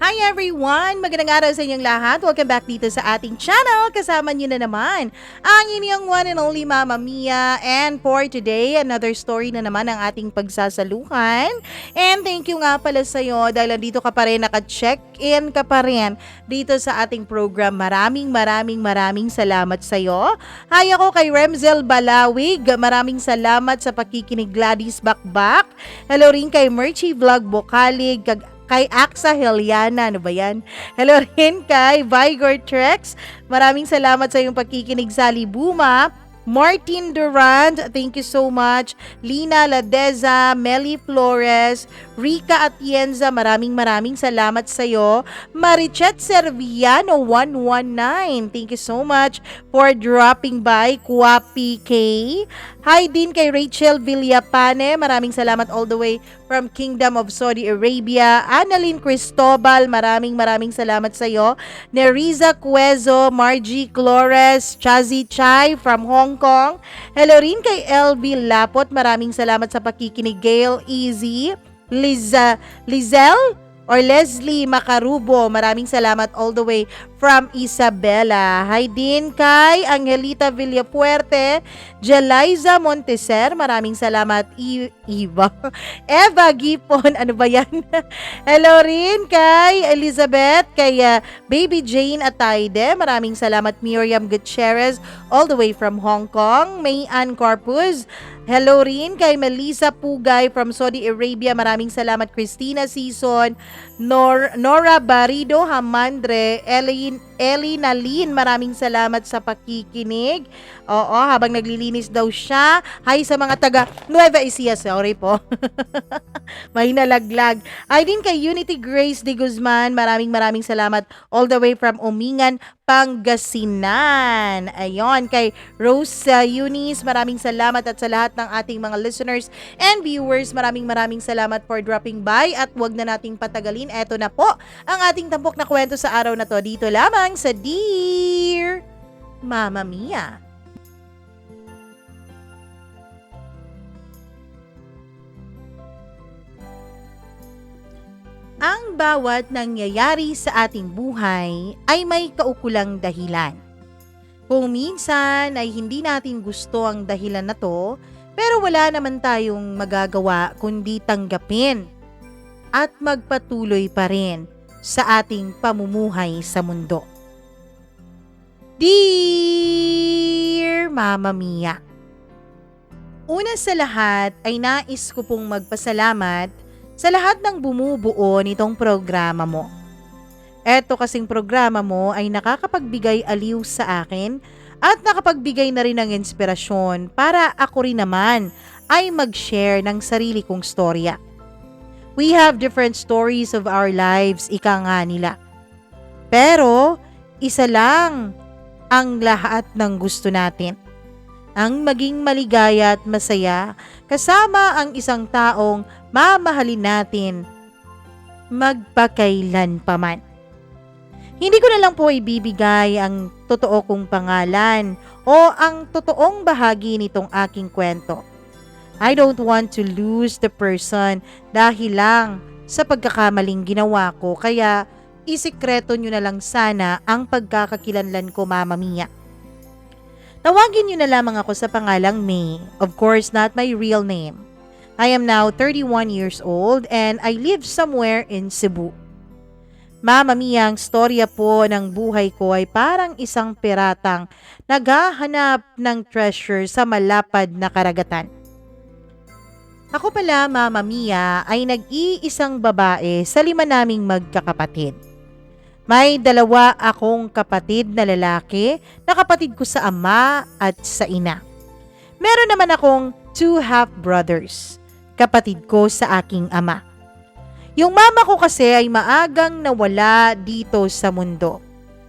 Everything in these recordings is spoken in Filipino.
Hi everyone! Magandang araw sa inyong lahat. Welcome back dito sa ating channel. Kasama niyo na naman ang inyong one and only Mama Mia. And for today, another story na naman ang ating pagsasaluhan. And thank you nga pala sa iyo dahil dito ka pa rin, naka-check-in ka pa rin dito sa ating program. Maraming salamat sa iyo. Hi ako kay Remzel Balawig. Maraming salamat sa pakikinig, Gladys Bakbak. Hello rin kay Merchie Vlog Bocalig, kay Aksa Heliana, ano ba yan? Hello rin kay Vigor Trex. Maraming salamat sa iyong pagkikinig, Sally Buma. Martin Durand, thank you so much. Lina Ladeza, Melly Flores, Rica Atienza, maraming salamat sa iyo. Marichet Serviano 119, thank you so much for dropping by. Kuwapi K. Hi din kay Rachel Villapane, maraming salamat all the way from Kingdom of Saudi Arabia. Annalyn Cristobal, maraming salamat sa iyo. Neriza Cuezo, Margie Flores, Chazi Chai from Hong Kong. Hello rin kay LV Lapot, maraming salamat sa pakikinig. Gail Easy, Lizelle or Leslie Macarubo, maraming salamat all the way from Isabela. Hi din kay Angelita Villapuerte, Jeliza Monteser, maraming salamat. Eva Gipon, ano ba yan? Hello rin kay Elizabeth, kay Baby Jane Ataide, maraming salamat. Miriam Gutierrez, all the way from Hong Kong. Mayan Corpus, hello rin kay Melissa Pugay from Saudi Arabia, maraming salamat. Christina Season, Nora Barido Hamandre, Ellie Nalin, maraming salamat sa pakikinig. Oo, habang naglilinis daw siya. Hi sa mga taga Nueva Ecija, sorry po. May nalaglag. Ay din kay Unity Grace de Guzman, maraming salamat all the way from Umingan, Pangasinan. Ayon, kay Rose Eunice, maraming salamat at sa lahat ng ating mga listeners and viewers, maraming salamat for dropping by at wag na nating patagalin. Eto na po ang ating tampok na kwento sa araw na to, dito lamang sa Dear Mama Mia. Ang bawat nangyayari sa ating buhay ay may kaukulang dahilan. Kung minsan ay hindi natin gusto ang dahilan na to, pero wala naman tayong magagawa kundi tanggapin at magpatuloy pa rin sa ating pamumuhay sa mundo. Dear Mama Mia, una sa lahat ay nais ko pong magpasalamat sa lahat ng bumubuo nitong programa mo. Eto kasing programa mo ay nakakapagbigay aliw sa akin at nakapagbigay na rin ng inspirasyon para ako rin naman ay mag-share ng sarili kong storya. We have different stories of our lives, ika nga nila. Pero isa lang ang lahat ng gusto natin. Ang maging maligaya at masaya kasama ang isang taong mamahalin natin magpakailan paman. Hindi ko na lang po ibibigay ang totoo kong pangalan o ang totoong bahagi nitong aking kwento. I don't want to lose the person dahil lang sa pagkakamaling ginawa ko, kaya isikreto nyo na lang sana ang pagkakakilanlan ko, Mama Mia. Tawagin nyo na lamang ako sa pangalang May, of course not my real name. I am now 31 years old and I live somewhere in Cebu. Mama Mia, ang storya po ng buhay ko ay parang isang piratang naghahanap ng treasure sa malapad na karagatan. Ako pala, Mama Mia, ay nag-iisang babae sa 5 naming magkakapatid. May 2 akong kapatid na lalaki na kapatid ko sa ama at sa ina. Meron naman akong 2 half-brothers, kapatid ko sa aking ama. Yung mama ko kasi ay maagang nawala dito sa mundo.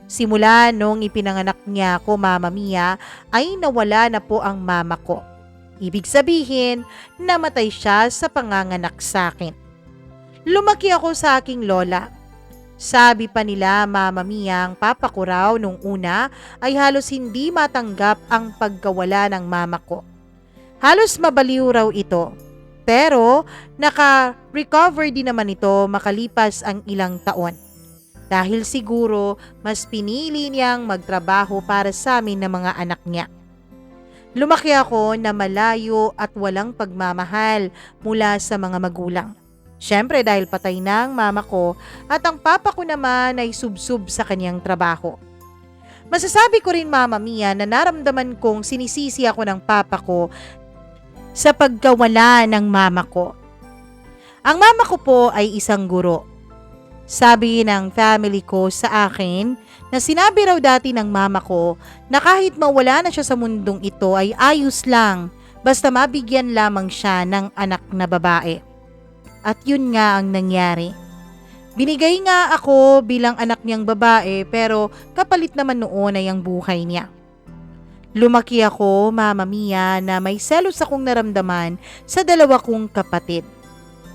Simula nung ipinanganak niya ako, Mama Mia, ay nawala na po ang mama ko. Ibig sabihin, namatay siya sa panganganak sa akin. Lumaki ako sa aking lola. Sabi pa nila, Mama Mia, ang papa ko raw nung una ay halos hindi matanggap ang pagkawala ng mama ko. Halos mabaliw raw ito. Pero naka-recover din naman ito makalipas ang ilang taon. dahil siguro mas pinili niyang magtrabaho para sa amin ng mga anak niya. Lumaki ako na malayo at walang pagmamahal mula sa mga magulang. Siyempre dahil patay na ang mama ko at ang papa ko naman ay subsub sa kanyang trabaho. Masasabi ko rin, Mama Mia, na naramdaman kong sinisisi ako ng papa ko sa pagkawala ng mama ko. Ang mama ko po ay isang guro. Sabi ng family ko sa akin na sinabi raw dati ng mama ko na kahit mawala na siya sa mundong ito ay ayos lang basta mabigyan lamang siya ng anak na babae. At yun nga ang nangyari. Binigay nga ako bilang anak niyang babae pero kapalit naman noon ay ang buhay niya. Lumaki ako, Mama Mia, na may selos akong naramdaman sa dalawa kong kapatid.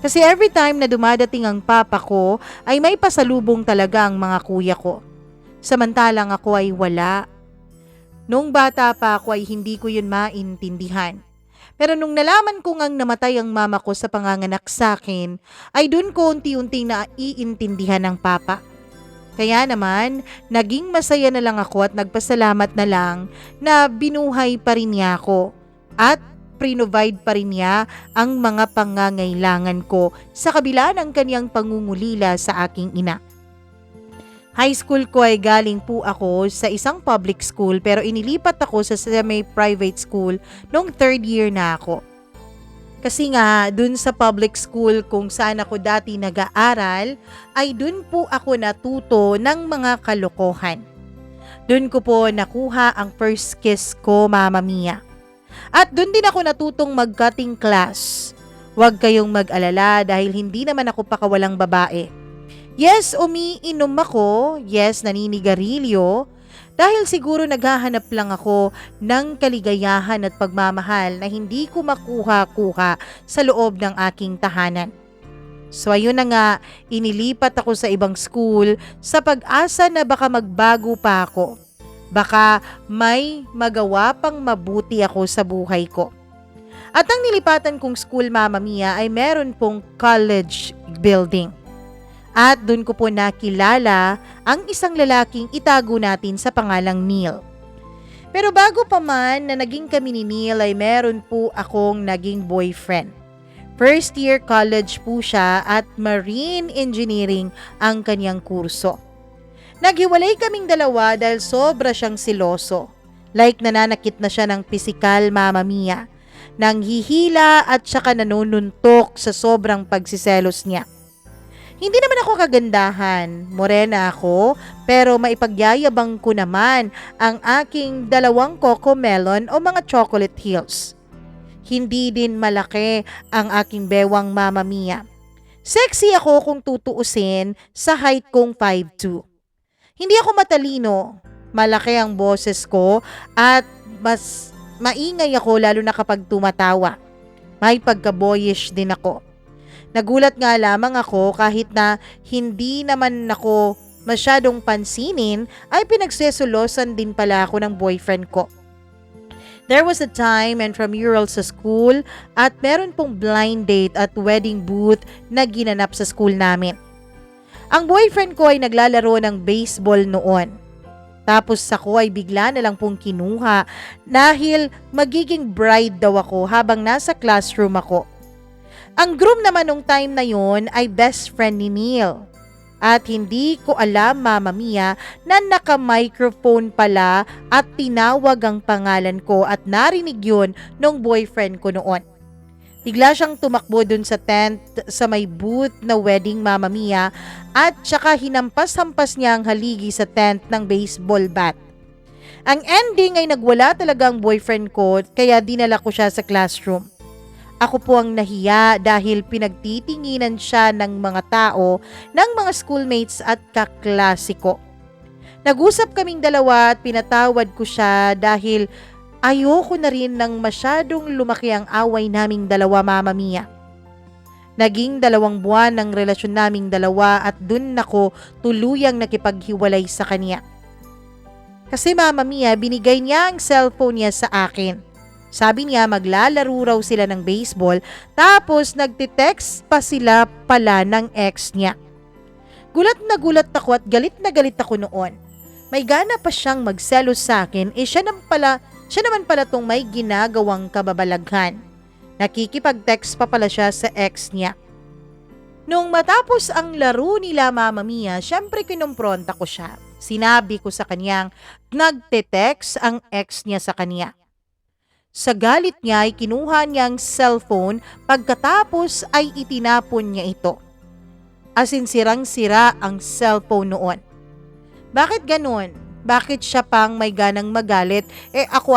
Kasi every time na dumadating ang papa ko ay may pasalubong talaga ang mga kuya ko. Samantalang ako ay wala. Nung bata pa ako ay hindi ko yun maintindihan. Pero nung nalaman ko ngang namatay ang mama ko sa panganganak sa akin, ay dun ko unti-unting naiintindihan ng papa. Kaya naman, naging masaya na lang ako at nagpasalamat na lang na binuhay pa rin niya ako at provide pa rin niya ang mga pangangailangan ko sa kabila ng kanyang pangungulila sa aking ina. High school ko ay galing po ako sa isang public school pero inilipat ako sa semi-private school noong 3rd year na ako. Kasi nga, dun sa public school kung saan ako dati nag-aaral, ay dun po ako natuto ng mga kalokohan. Dun ko po nakuha ang first kiss ko, Mama Mia. At dun din ako natutong mag-cutting class. Huwag kayong mag-alala dahil hindi naman ako pakawalang babae. Yes, umiinom ako. Yes, naninigarilyo. Dahil siguro naghahanap lang ako ng kaligayahan at pagmamahal na hindi ko makuha-kuha sa loob ng aking tahanan. So ayun na nga, inilipat ako sa ibang school sa pag-asa na baka magbago pa ako. Baka may magawa pang mabuti ako sa buhay ko. At ang nilipatan kong school, Mama Mia, ay meron pong college building. At doon ko po nakilala ang isang lalaking itago natin sa pangalang Neil. Pero bago pa man na naging kami ni Neil ay meron po akong naging boyfriend. First year college po siya at marine engineering ang kanyang kurso. Naghiwalay kaming dalawa dahil sobra siyang siloso. Like nananakit na siya ng pisikal, Mama Mia. Nang hihila at saka nanununtok sa sobrang pagsiselos niya. Hindi naman ako kagandahan, morena ako, pero maipagyayabang ko naman ang aking 2 cocomelon o mga chocolate hills. Hindi din malaki ang aking bewang, Mama Mia. Sexy ako kung tutuusin sa height kong 5'2". Hindi ako matalino, malaki ang boses ko at mas maingay ako lalo na kapag tumatawa. May pagka-boyish din ako. Nagulat nga lamang ako kahit na hindi naman ako masyadong pansinin ay pinagsesolosan din pala ako ng boyfriend ko. There was a time and tramural sa school at meron pong blind date at wedding booth na ginanap sa school namin. Ang boyfriend ko ay naglalaro ng baseball noon. Tapos ako ay bigla na lang pong kinuha dahil magiging bride daw ako habang nasa classroom ako. Ang groom naman nung time na yon ay best friend ni Neil. At hindi ko alam, Mama Mia, na naka-microphone pala at tinawag ang pangalan ko at narinig yun nung boyfriend ko noon. Bigla siyang tumakbo dun sa tent sa may booth na wedding, Mama Mia, at saka hinampas-hampas niya ang haligi sa tent ng baseball bat. Ang ending ay nagwala talaga ang boyfriend ko kaya dinala ko siya sa classroom. Ako po ang nahiya dahil pinagtitinginan siya ng mga tao, ng mga schoolmates at kaklase ko. Nag-usap kaming dalawa at pinatawad ko siya dahil ayoko na rin nang masyadong lumaki ang away naming dalawa, Mama Mia. Naging 2 buwan ang relasyon naming dalawa at dun ako tuluyang nakipaghiwalay sa kanya. Kasi Mama Mia, binigay niya ang cellphone niya sa akin. Sabi niya maglalaro raw sila ng baseball tapos nagtitext pa sila pala ng ex niya. Gulat na gulat ako at galit na galit ako noon. May gana pa siyang magselos sa akin, siya naman pala tong may ginagawang kababalaghan. Nakikipag-text pa pala siya sa ex niya. Nung matapos ang laro nila Mamma Mia, syempre kinumpronta ko siya. Sinabi ko sa kanyang nagte-text ang ex niya sa kanya. Sa galit niya ay kinuha niyang cellphone, pagkatapos ay itinapon niya ito. As in sirang-sira ang cellphone noon. Bakit ganun? Bakit siya pang may ganang magalit? Ako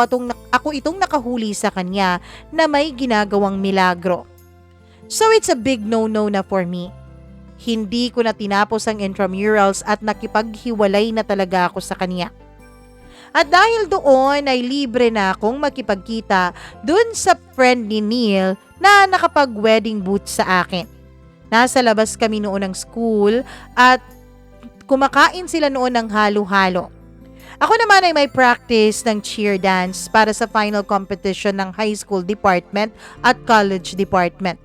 itong nakahuli sa kanya na may ginagawang milagro. So it's a big no-no na for me. Hindi ko na tinapos ang intramurals at nakipaghiwalay na talaga ako sa kanya. At dahil doon ay libre na akong makipagkita dun sa friend ni Neil na nakapag-wedding booth sa akin. Nasa labas kami noon ng school at kumakain sila noon ng halo-halo. Ako naman ay may practice ng cheer dance para sa final competition ng high school department at college department.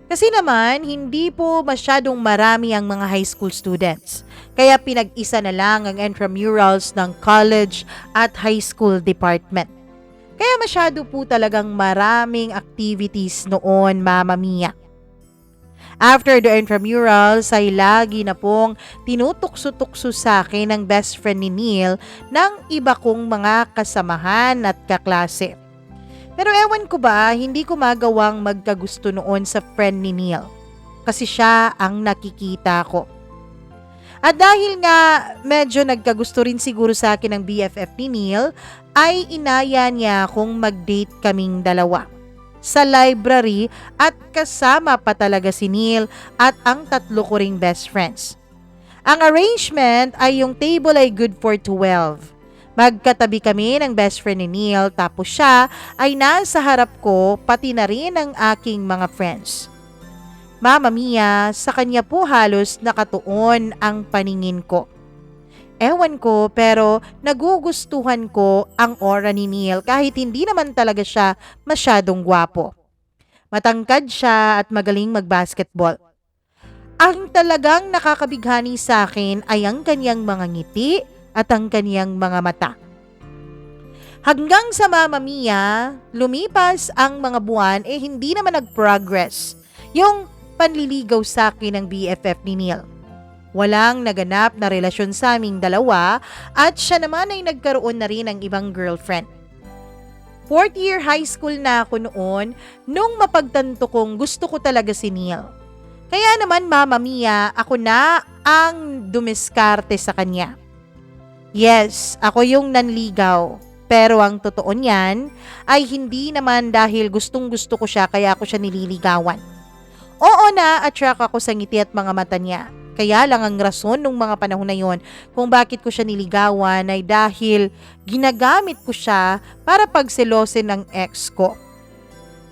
Kasi naman, hindi po masyadong marami ang mga high school students. Kaya pinag-isa na lang ang intramurals ng college at high school department. Kaya masyado po talagang maraming activities noon, Mamma Mia. After the intramurals ay lagi na pong tinutukso-tukso sa akin ng best friend ni Neil ng iba kong mga kasamahan at kaklase. Pero ewan ko ba, hindi ko magawang magkagusto noon sa friend ni Neil. Kasi siya ang nakikita ko. At dahil nga medyo nagkagusto rin siguro sa akin ng BFF ni Neil, ay inaya niya akong mag-date kaming dalawa sa library at kasama pa talaga si Neil at ang tatlo ko ring best friends. Ang arrangement ay yung table ay good for 12. Magkatabi kami ng best friend ni Neil tapos siya ay nasa harap ko pati na rin ang aking mga friends. Mamma Mia, sa kanya po halos nakatuon ang paningin ko. Ewan ko pero nagugustuhan ko ang aura ni Neil kahit hindi naman talaga siya masyadong gwapo. Matangkad siya at magaling magbasketball. Ang talagang nakakabighani sa akin ay ang kanyang mga ngiti at ang kanyang mga mata. Hanggang sa Mamma Mia, lumipas ang mga buwan hindi naman nag-progress yung panliligaw sa akin ng BFF ni Neil. Walang naganap na relasyon sa aming dalawa at siya naman ay nagkaroon na rin ng ibang girlfriend. 4th year high school na ako noon nung mapagtanto kong gusto ko talaga si Neil. Kaya naman Mamma Mia, ako na ang dumiskarte sa kanya. Yes, ako yung nanligaw. Pero ang totoo niyan ay hindi naman dahil gustong-gusto ko siya kaya ako siya nililigawan. Oo na, attract ako sa ngiti at mga mata niya. Kaya lang ang rason nung mga panahon na yon kung bakit ko siya niligawan ay dahil ginagamit ko siya para pagselosin ng ex ko.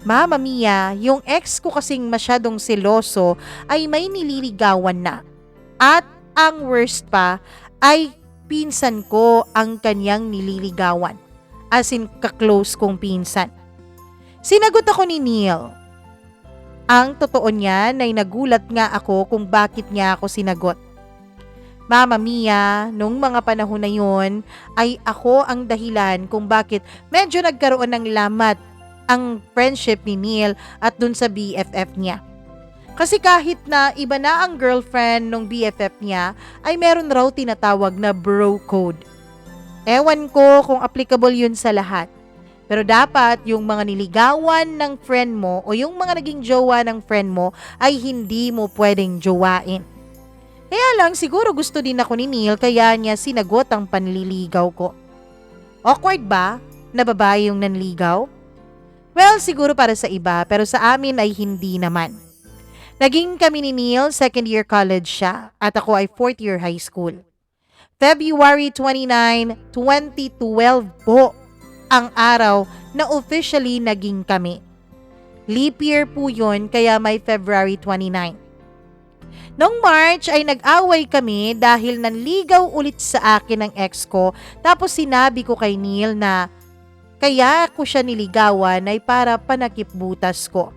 Mamma Mia, yung ex ko kasing masyadong seloso ay may nililigawan na. At ang worst pa ay pinsan ko ang kanyang nililigawan. As in ka-close kong pinsan. Sinagot ako ni Neil. Ang totoo niyan ay nagulat nga ako kung bakit niya ako sinagot. Mamma Mia, nung mga panahon na yun ay ako ang dahilan kung bakit medyo nagkaroon ng lamat ang friendship ni Neil at dun sa BFF niya. Kasi kahit na iba na ang girlfriend ng BFF niya ay meron raw tinatawag na bro code. Ewan ko kung applicable yun sa lahat. Pero dapat yung mga niligawan ng friend mo o yung mga naging jowa ng friend mo ay hindi mo pwedeng jowain. Kaya lang siguro gusto din ako ni Neil kaya niya sinagot ang panliligaw ko. Awkward ba na babae yung nanligaw? Well, siguro para sa iba pero sa amin ay hindi naman. Naging kami ni Neil, 2nd year college siya at ako ay 4th year high school. February 29, 2012 po ang araw na officially naging kami. Leap year po yun kaya may February 29. Noong March ay nag-away kami dahil nanligaw ulit sa akin ng ex ko tapos sinabi ko kay Neil na kaya ko siya niligawan ay para panakip butas ko.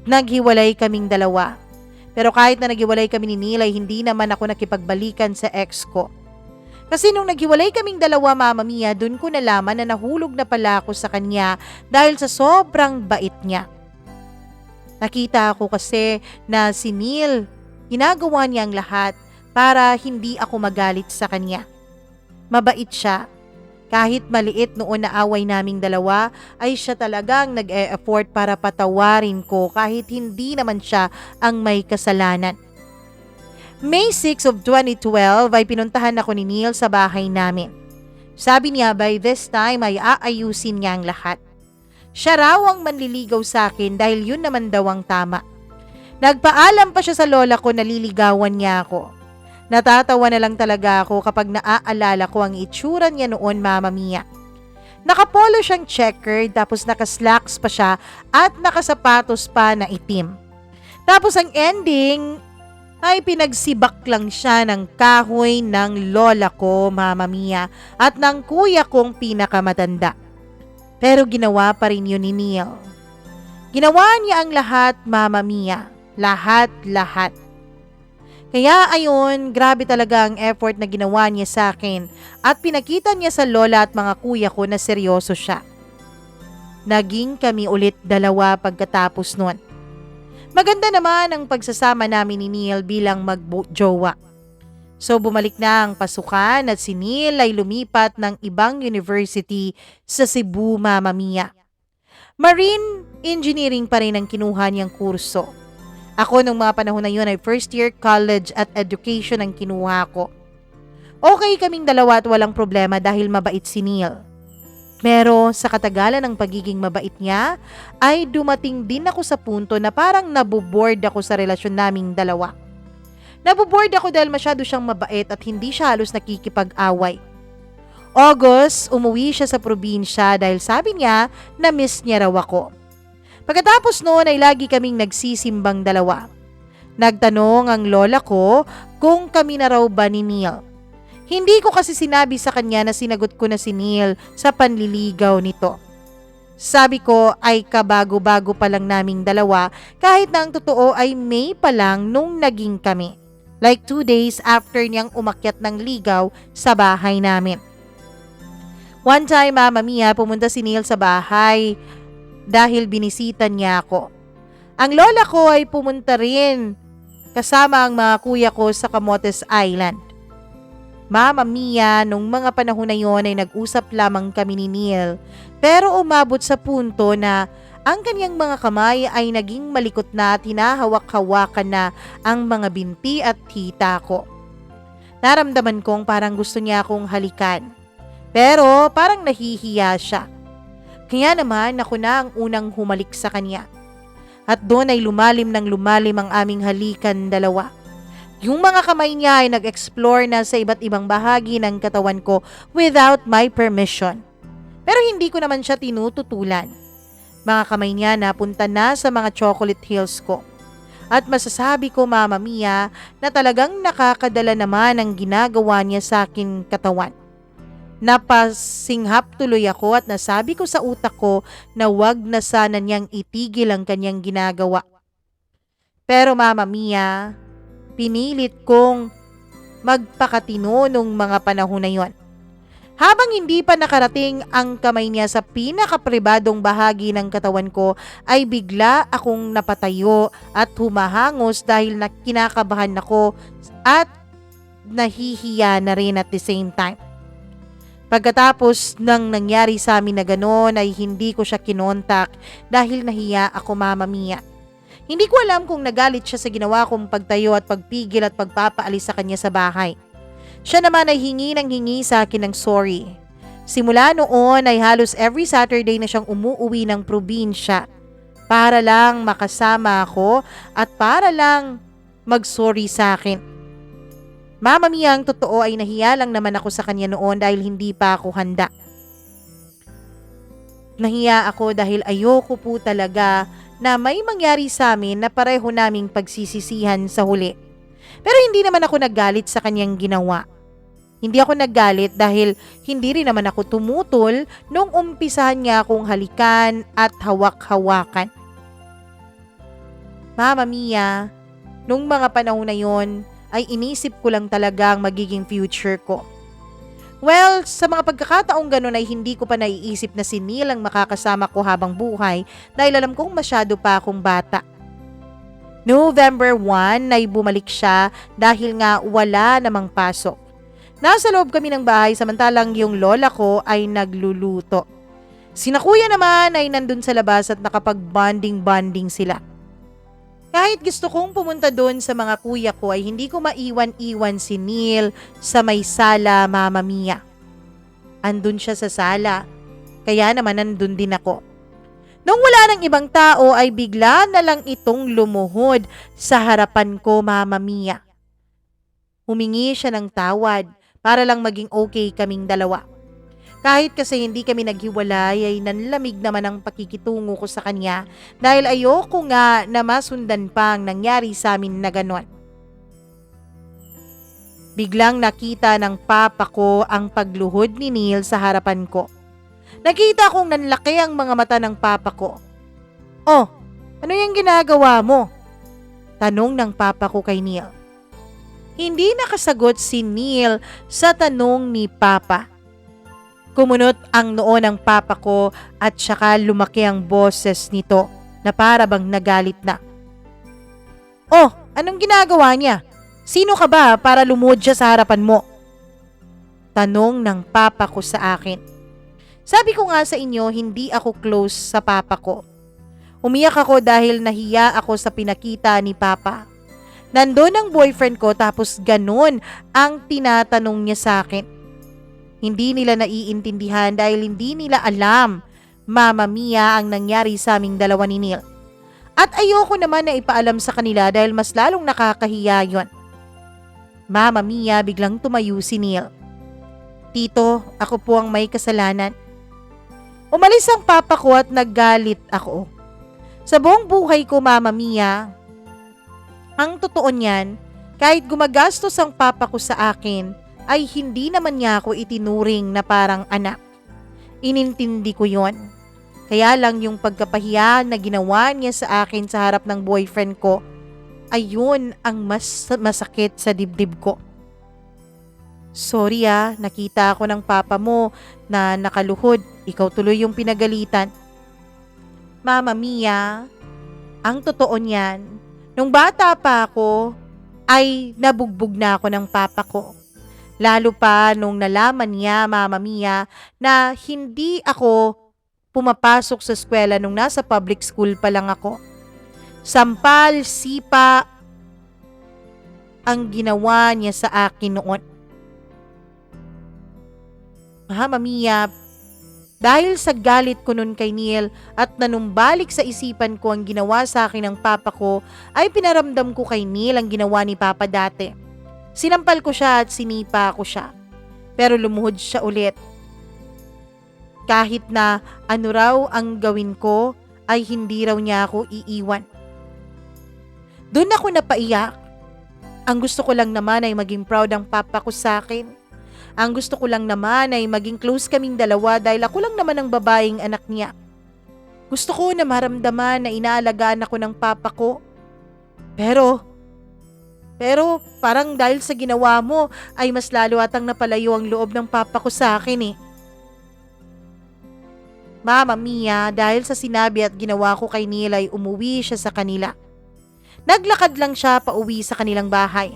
Naghiwalay kaming dalawa. Pero kahit na naghiwalay kami ni Neil ay hindi naman ako nakipagbalikan sa ex ko. Kasi nung naghiwalay kaming dalawa, Mama Mia, dun ko nalaman na nahulog na pala ako sa kanya dahil sa sobrang bait niya. Nakita ko kasi na si Neil, ginagawa niya ang lahat para hindi ako magalit sa kanya. Mabait siya. Kahit maliit noon na away naming dalawa, ay siya talagang nag-e-effort para patawarin ko kahit hindi naman siya ang may kasalanan. May 6 of 2012 ay pinuntahan ako ni Neil sa bahay namin. Sabi niya by this time ay aayusin niya ang lahat. Siya raw ang manliligaw sa akin dahil yun naman daw ang tama. Nagpaalam pa siya sa lola ko na liligawan niya ako. Natatawa na lang talaga ako kapag naaalala ko ang itsura niya noon, Mama Mia. Nakapolo siyang checkered tapos nakaslacks pa siya at nakasapatos pa na itim. Tapos ang ending ay pinagsibak lang siya ng kahoy ng lola ko, Mama Mia, at ng kuya kong pinakamatanda. Pero ginawa pa rin yun ni Neil. Ginawa niya ang lahat, Mama Mia. Lahat. Kaya ayun, grabe talaga ang effort na ginawa niya sa akin at pinakita niya sa lola at mga kuya ko na seryoso siya. Naging kami ulit dalawa pagkatapos nun. Maganda naman ang pagsasama namin ni Neil bilang mag-jowa. So bumalik na ang pasukan at si Neil ay lumipat ng ibang university sa Cebu, Mama Mia. Marine engineering pa rin ang kinuha niyang kurso. Ako nung mga panahon na yun ay first year college at education ang kinuha ko. Okay kaming dalawa at walang problema dahil mabait si Neil. Pero sa katagalan ng pagiging mabait niya, ay dumating din ako sa punto na parang naboboard ako sa relasyon naming dalawa. Naboboard ako dahil masyado siyang mabait at hindi siya halos nakikipag-away. August, umuwi siya sa probinsya dahil sabi niya na miss niya raw ako. Pagkatapos noon ay lagi kaming nagsisimbang dalawa. Nagtanong ang lola ko kung kami na raw ba ni Neil. Hindi ko kasi sinabi sa kanya na sinagot ko na si Neil sa panliligaw nito. Sabi ko ay kabago-bago pa lang naming dalawa kahit na ang totoo ay May pa lang nung naging kami. Like 2 days after niyang umakyat ng ligaw sa bahay namin. One time, Mama Mia, pumunta si Neil sa bahay dahil binisita niya ako. Ang lola ko ay pumunta rin kasama ang mga kuya ko sa Camotes Island. Mama Mia, nung mga panahon na yon ay nag-usap lamang kami ni Neil pero umabot sa punto na ang kanyang mga kamay ay naging malikot na at hinahawak-hawakan na ang mga binti at hita ko. Naramdaman kong parang gusto niya akong halikan pero parang nahihiya siya. Kaya naman ako na ang unang humalik sa kanya. At doon ay lumalim ng lumalim ang aming halikan dalawa. Yung mga kamay niya ay nag-explore na sa iba't ibang bahagi ng katawan ko without my permission. Pero hindi ko naman siya tinututulan. Mga kamay niya napunta na sa mga chocolate hills ko. At masasabi ko, Mama Mia, na talagang nakakadala naman ang ginagawa niya sa akin katawan. Napasinghap tuloy ako at nasabi ko sa utak ko na wag na sana niyang itigil ang kanyang ginagawa. Pero Mama Mia, pinilit kong magpakatino nung mga panahon na yon. Habang hindi pa nakarating ang kamay niya sa pinakapribadong bahagi ng katawan ko, ay bigla akong napatayo at humahangos dahil kinakabahan ako at nahihiya na rin at the same time. Pagkatapos ng nangyari sa amin na gano'n ay hindi ko siya kinontak dahil nahiya ako, Mama Mia. Hindi ko alam kung nagalit siya sa ginawa kong pagtayo at pagpigil at pagpapaalis sa kanya sa bahay. Siya naman ay hingi ng hingi sa akin ng sorry. Simula noon ay halos every Saturday na siyang umuuwi ng probinsya para lang makasama ako at para lang mag-sorry sa akin. Mama Mia, ang totoo ay nahiya lang naman ako sa kanya noon dahil hindi pa ako handa. Nahiya ako dahil ayoko po talaga na may mangyari sa amin na pareho naming pagsisisihan sa huli. Pero hindi naman ako naggalit sa kanyang ginawa. Hindi ako naggalit dahil hindi rin naman ako tumutol nung umpisahan niya akong halikan at hawak-hawakan. Mama Mia, Nung mga panahon na yon ay inisip ko lang talaga ang magiging future ko. Well, sa mga pagkakataong ganun ay hindi ko pa naiisip na si Neil ang makakasama ko habang buhay dahil alam kong masyado pa akong bata. November 1 ay bumalik siya dahil nga wala namang pasok. Nasa loob kami ng bahay samantalang yung lola ko ay nagluluto. Sina kuya naman ay nandun sa labas at nakapag-bonding-bonding sila. Kahit gusto kong pumunta doon sa mga kuya ko ay hindi ko maiwan-iwan si Neil sa may sala, Mama Mia. Andun siya sa sala, kaya naman nandun din ako. Nung wala ng ibang tao ay bigla na lang itong lumuhod sa harapan ko, Mama Mia. Humingi siya ng tawad para lang maging okay kaming dalawa. Kahit kasi hindi kami naghiwalay ay nanlamig naman ang pakikitungo ko sa kanya dahil ayoko nga na masundan pa ang nangyari sa amin na ganon. Biglang nakita ng papa ko ang pagluhod ni Neil sa harapan ko. Nakita kong nanlaki ang mga mata ng papa ko. "Oh, ano yung ginagawa mo?" tanong ng papa ko kay Neil. Hindi nakasagot si Neil sa tanong ni papa. Kumunot ang noo ng papa ko at saka lumaki ang boses nito na para bang nagalit na. "Oh, anong ginagawa niya? Sino ka ba para lumuhod siya sa harapan mo?" tanong ng papa ko sa akin. Sabi ko nga sa inyo, hindi ako close sa papa ko. Umiyak ako dahil nahiya ako sa pinakita ni papa. Nandun ang boyfriend ko tapos ganun ang tinatanong niya sa akin. Hindi nila naiintindihan dahil hindi nila alam, Mama Mia, ang nangyari sa aming dalawa ni Neil. At ayoko naman na ipaalam sa kanila dahil mas lalong nakakahiya yon. Mama Mia, biglang tumayo si Neil. "Tito, ako po ang may kasalanan." Umalis ang papa ko at naggalit ako. Sa buong buhay ko, Mama Mia, ang totoo niyan, kahit gumagastos ang papa ko sa akin, ay hindi naman niya ako itinuring na parang anak. Inintindi ko yon. Kaya lang yung pagkapahiya na ginawa niya sa akin sa harap ng boyfriend ko, ayun ang mas masakit sa dibdib ko. "Sorry nakita ako ng papa mo na nakaluhod, ikaw tuloy yung pinagalitan." Mama Mia, ang totoo niyan, nung bata pa ako, ay nabugbog na ako ng papa ko. Lalo pa nung nalaman niya, Mama Mia, na hindi ako pumapasok sa eskwela nung nasa public school pa lang ako. Sampal, sipa ang ginawa niya sa akin noon. Mama Mia, dahil sa galit ko nun kay Neil at nanumbalik sa isipan ko ang ginawa sa akin ng papa ko, ay pinaramdam ko kay Neil ang ginawa ni papa dati. Sinampal ko siya at sinipa ko siya. Pero lumuhod siya ulit. Kahit na ano raw ang gawin ko, ay hindi raw niya ako iiwan. Doon ako napaiyak. Ang gusto ko lang naman ay maging proud ang papa ko sa akin. Ang gusto ko lang naman ay maging close kaming dalawa dahil ako lang naman ang babaeng anak niya. Gusto ko na maramdaman na inaalagaan ako ng papa ko. Pero parang dahil sa ginawa mo ay mas lalo atang napalayo ang loob ng papa ko sa akin eh. Mama Mia, dahil sa sinabi at ginawa ko kay Neil ay umuwi siya sa kanila. Naglakad lang siya pauwi sa kanilang bahay.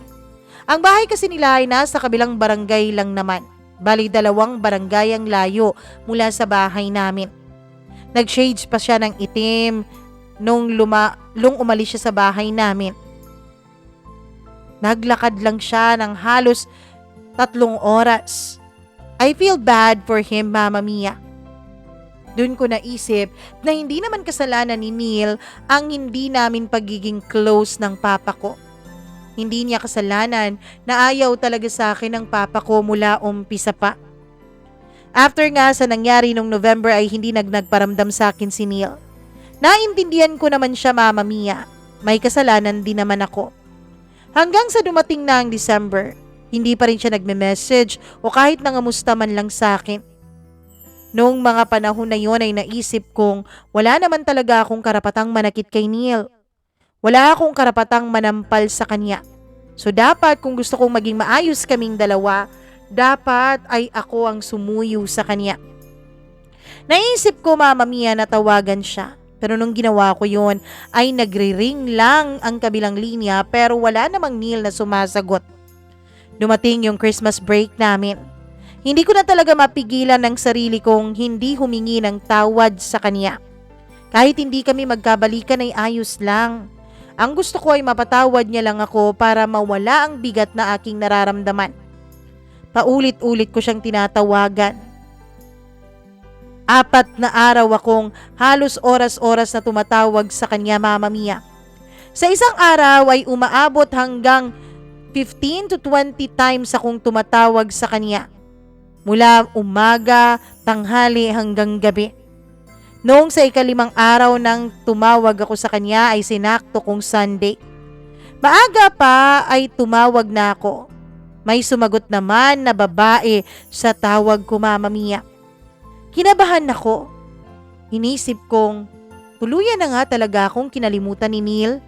Ang bahay kasi nila ay nasa kabilang barangay lang naman. Bali 2 barangay ang layo mula sa bahay namin. Nag-shades pa siya ng itim nung umalis siya sa bahay namin. Naglakad lang siya ng halos 3 oras. I feel bad for him, Mama Mia. Doon ko naisip na hindi naman kasalanan ni Neil ang hindi namin pagiging close ng papa ko. Hindi niya kasalanan na ayaw talaga sa akin ng papa ko mula umpisa pa. After nga sa nangyari nung November ay hindi nagparamdam sa akin si Neil. Naintindihan ko naman siya, Mama Mia. May kasalanan din naman ako. Hanggang sa dumating na ang December, hindi pa rin siya nagme-message o kahit nangamusta man lang sa akin. Noong mga panahon na yon ay naisip kong wala naman talaga akong karapatang manakit kay Neil. Wala akong karapatang manampal sa kanya. So dapat kung gusto kong maging maayos kaming dalawa, dapat ay ako ang sumuyo sa kanya. Naisip ko, Mama Mia, na tawagan siya. Pero nung ginawa ko yun ay nagre-ring lang ang kabilang linya pero wala namang Neil na sumasagot. Dumating yung Christmas break namin. Hindi ko na talaga mapigilan ng sarili kong hindi humingi ng tawad sa kanya. Kahit hindi kami magkabalikan ay ayos lang. Ang gusto ko ay mapatawad niya lang ako para mawala ang bigat na aking nararamdaman. Paulit-ulit ko siyang tinatawagan. 4 na araw akong halos oras-oras na tumatawag sa kanya, Mama Mia. Sa isang araw ay umaabot hanggang 15 to 20 times akong tumatawag sa kanya. Mula umaga, tanghali hanggang gabi. Noong sa 5th araw nang tumawag ako sa kanya ay sinakto kong Sunday. Maaga pa ay tumawag na ako. May sumagot naman na babae sa tawag ko, Mama Mia. Kinabahan ako. Inisip kong, tuluyan na nga talaga akong kinalimutan ni Neil.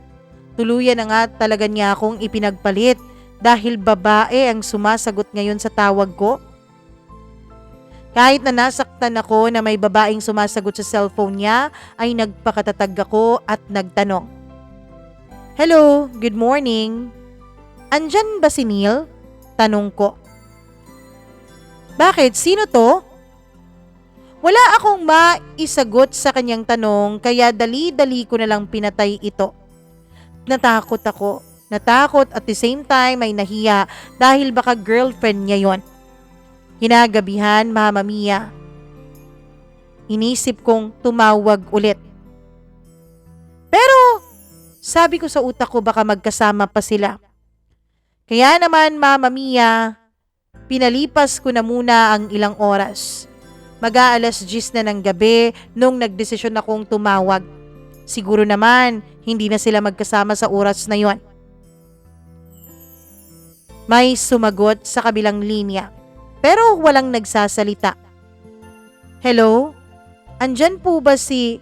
Tuluyan na nga talaga niya akong ipinagpalit dahil babae ang sumasagot ngayon sa tawag ko. Kahit na nasaktan ako na may babaeng sumasagot sa cellphone niya, ay nagpakatatag ako at nagtanong. Hello, good morning. Andyan ba si Neil? Tanong ko. Bakit? Sino to? Wala akong maisagot sa kanyang tanong kaya dali-dali ko na lang pinatay ito. Natakot ako. Natakot at the same time ay nahiya dahil baka girlfriend niya yon. Hinagabihan, Mama Mia. Inisip kong tumawag ulit. Pero sabi ko sa utak ko baka magkasama pa sila. Kaya naman, Mama Mia, pinalipas ko na muna ang ilang oras. Mag-aalas 10 na ng gabi nung nagdesisyon akong tumawag. Siguro naman, hindi na sila magkasama sa oras na yon. May sumagot sa kabilang linya. Pero walang nagsasalita. Hello? Andyan po ba si...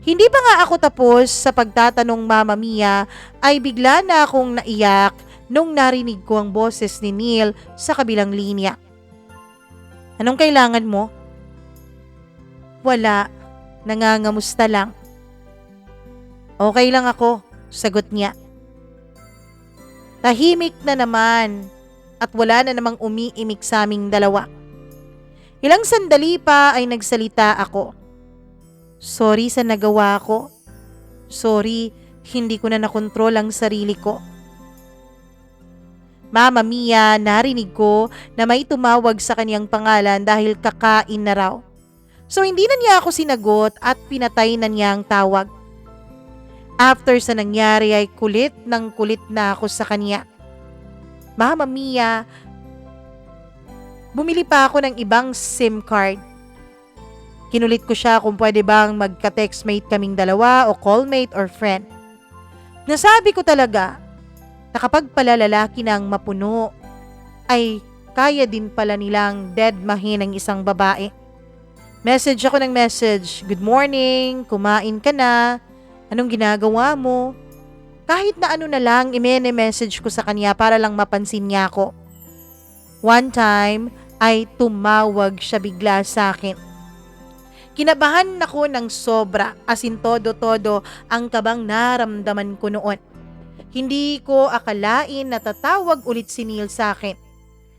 Hindi pa nga ako tapos sa pagtatanong, Mama Mia, ay bigla na akong naiyak nung narinig ko ang boses ni Neil sa kabilang linya. Anong kailangan mo? Wala. Nangangamusta lang. Okay lang ako, sagot niya. Tahimik na naman. At wala na namang umiimik sa aming dalawa. Ilang sandali pa ay nagsalita ako. Sorry sa nagawa ko. Sorry, hindi ko na nakontrol ang sarili ko. Mama Mia, narinig ko na may tumawag sa kanyang pangalan dahil kakain na raw. So hindi na niya ako sinagot at pinatay na niya ang tawag. After sa nangyari ay kulit na ako sa kanya. Mama Mia, bumili pa ako ng ibang SIM card. Kinulit ko siya kung pwede bang magka-textmate kaming dalawa o callmate or friend. Nasabi ko talaga na kapag pala lalaki ng mapuno, ay kaya din pala nilang deadmahin ang isang babae. Message ako ng message, good morning, kumain ka na, anong ginagawa mo? Kahit na ano na lang, message ko sa kanya para lang mapansin niya ako. One time, ay tumawag siya bigla sa akin. Kinabahan ako ng sobra, as in todo-todo ang kabang naramdaman ko noon. Hindi ko akalain na tatawag ulit si Neil sa akin.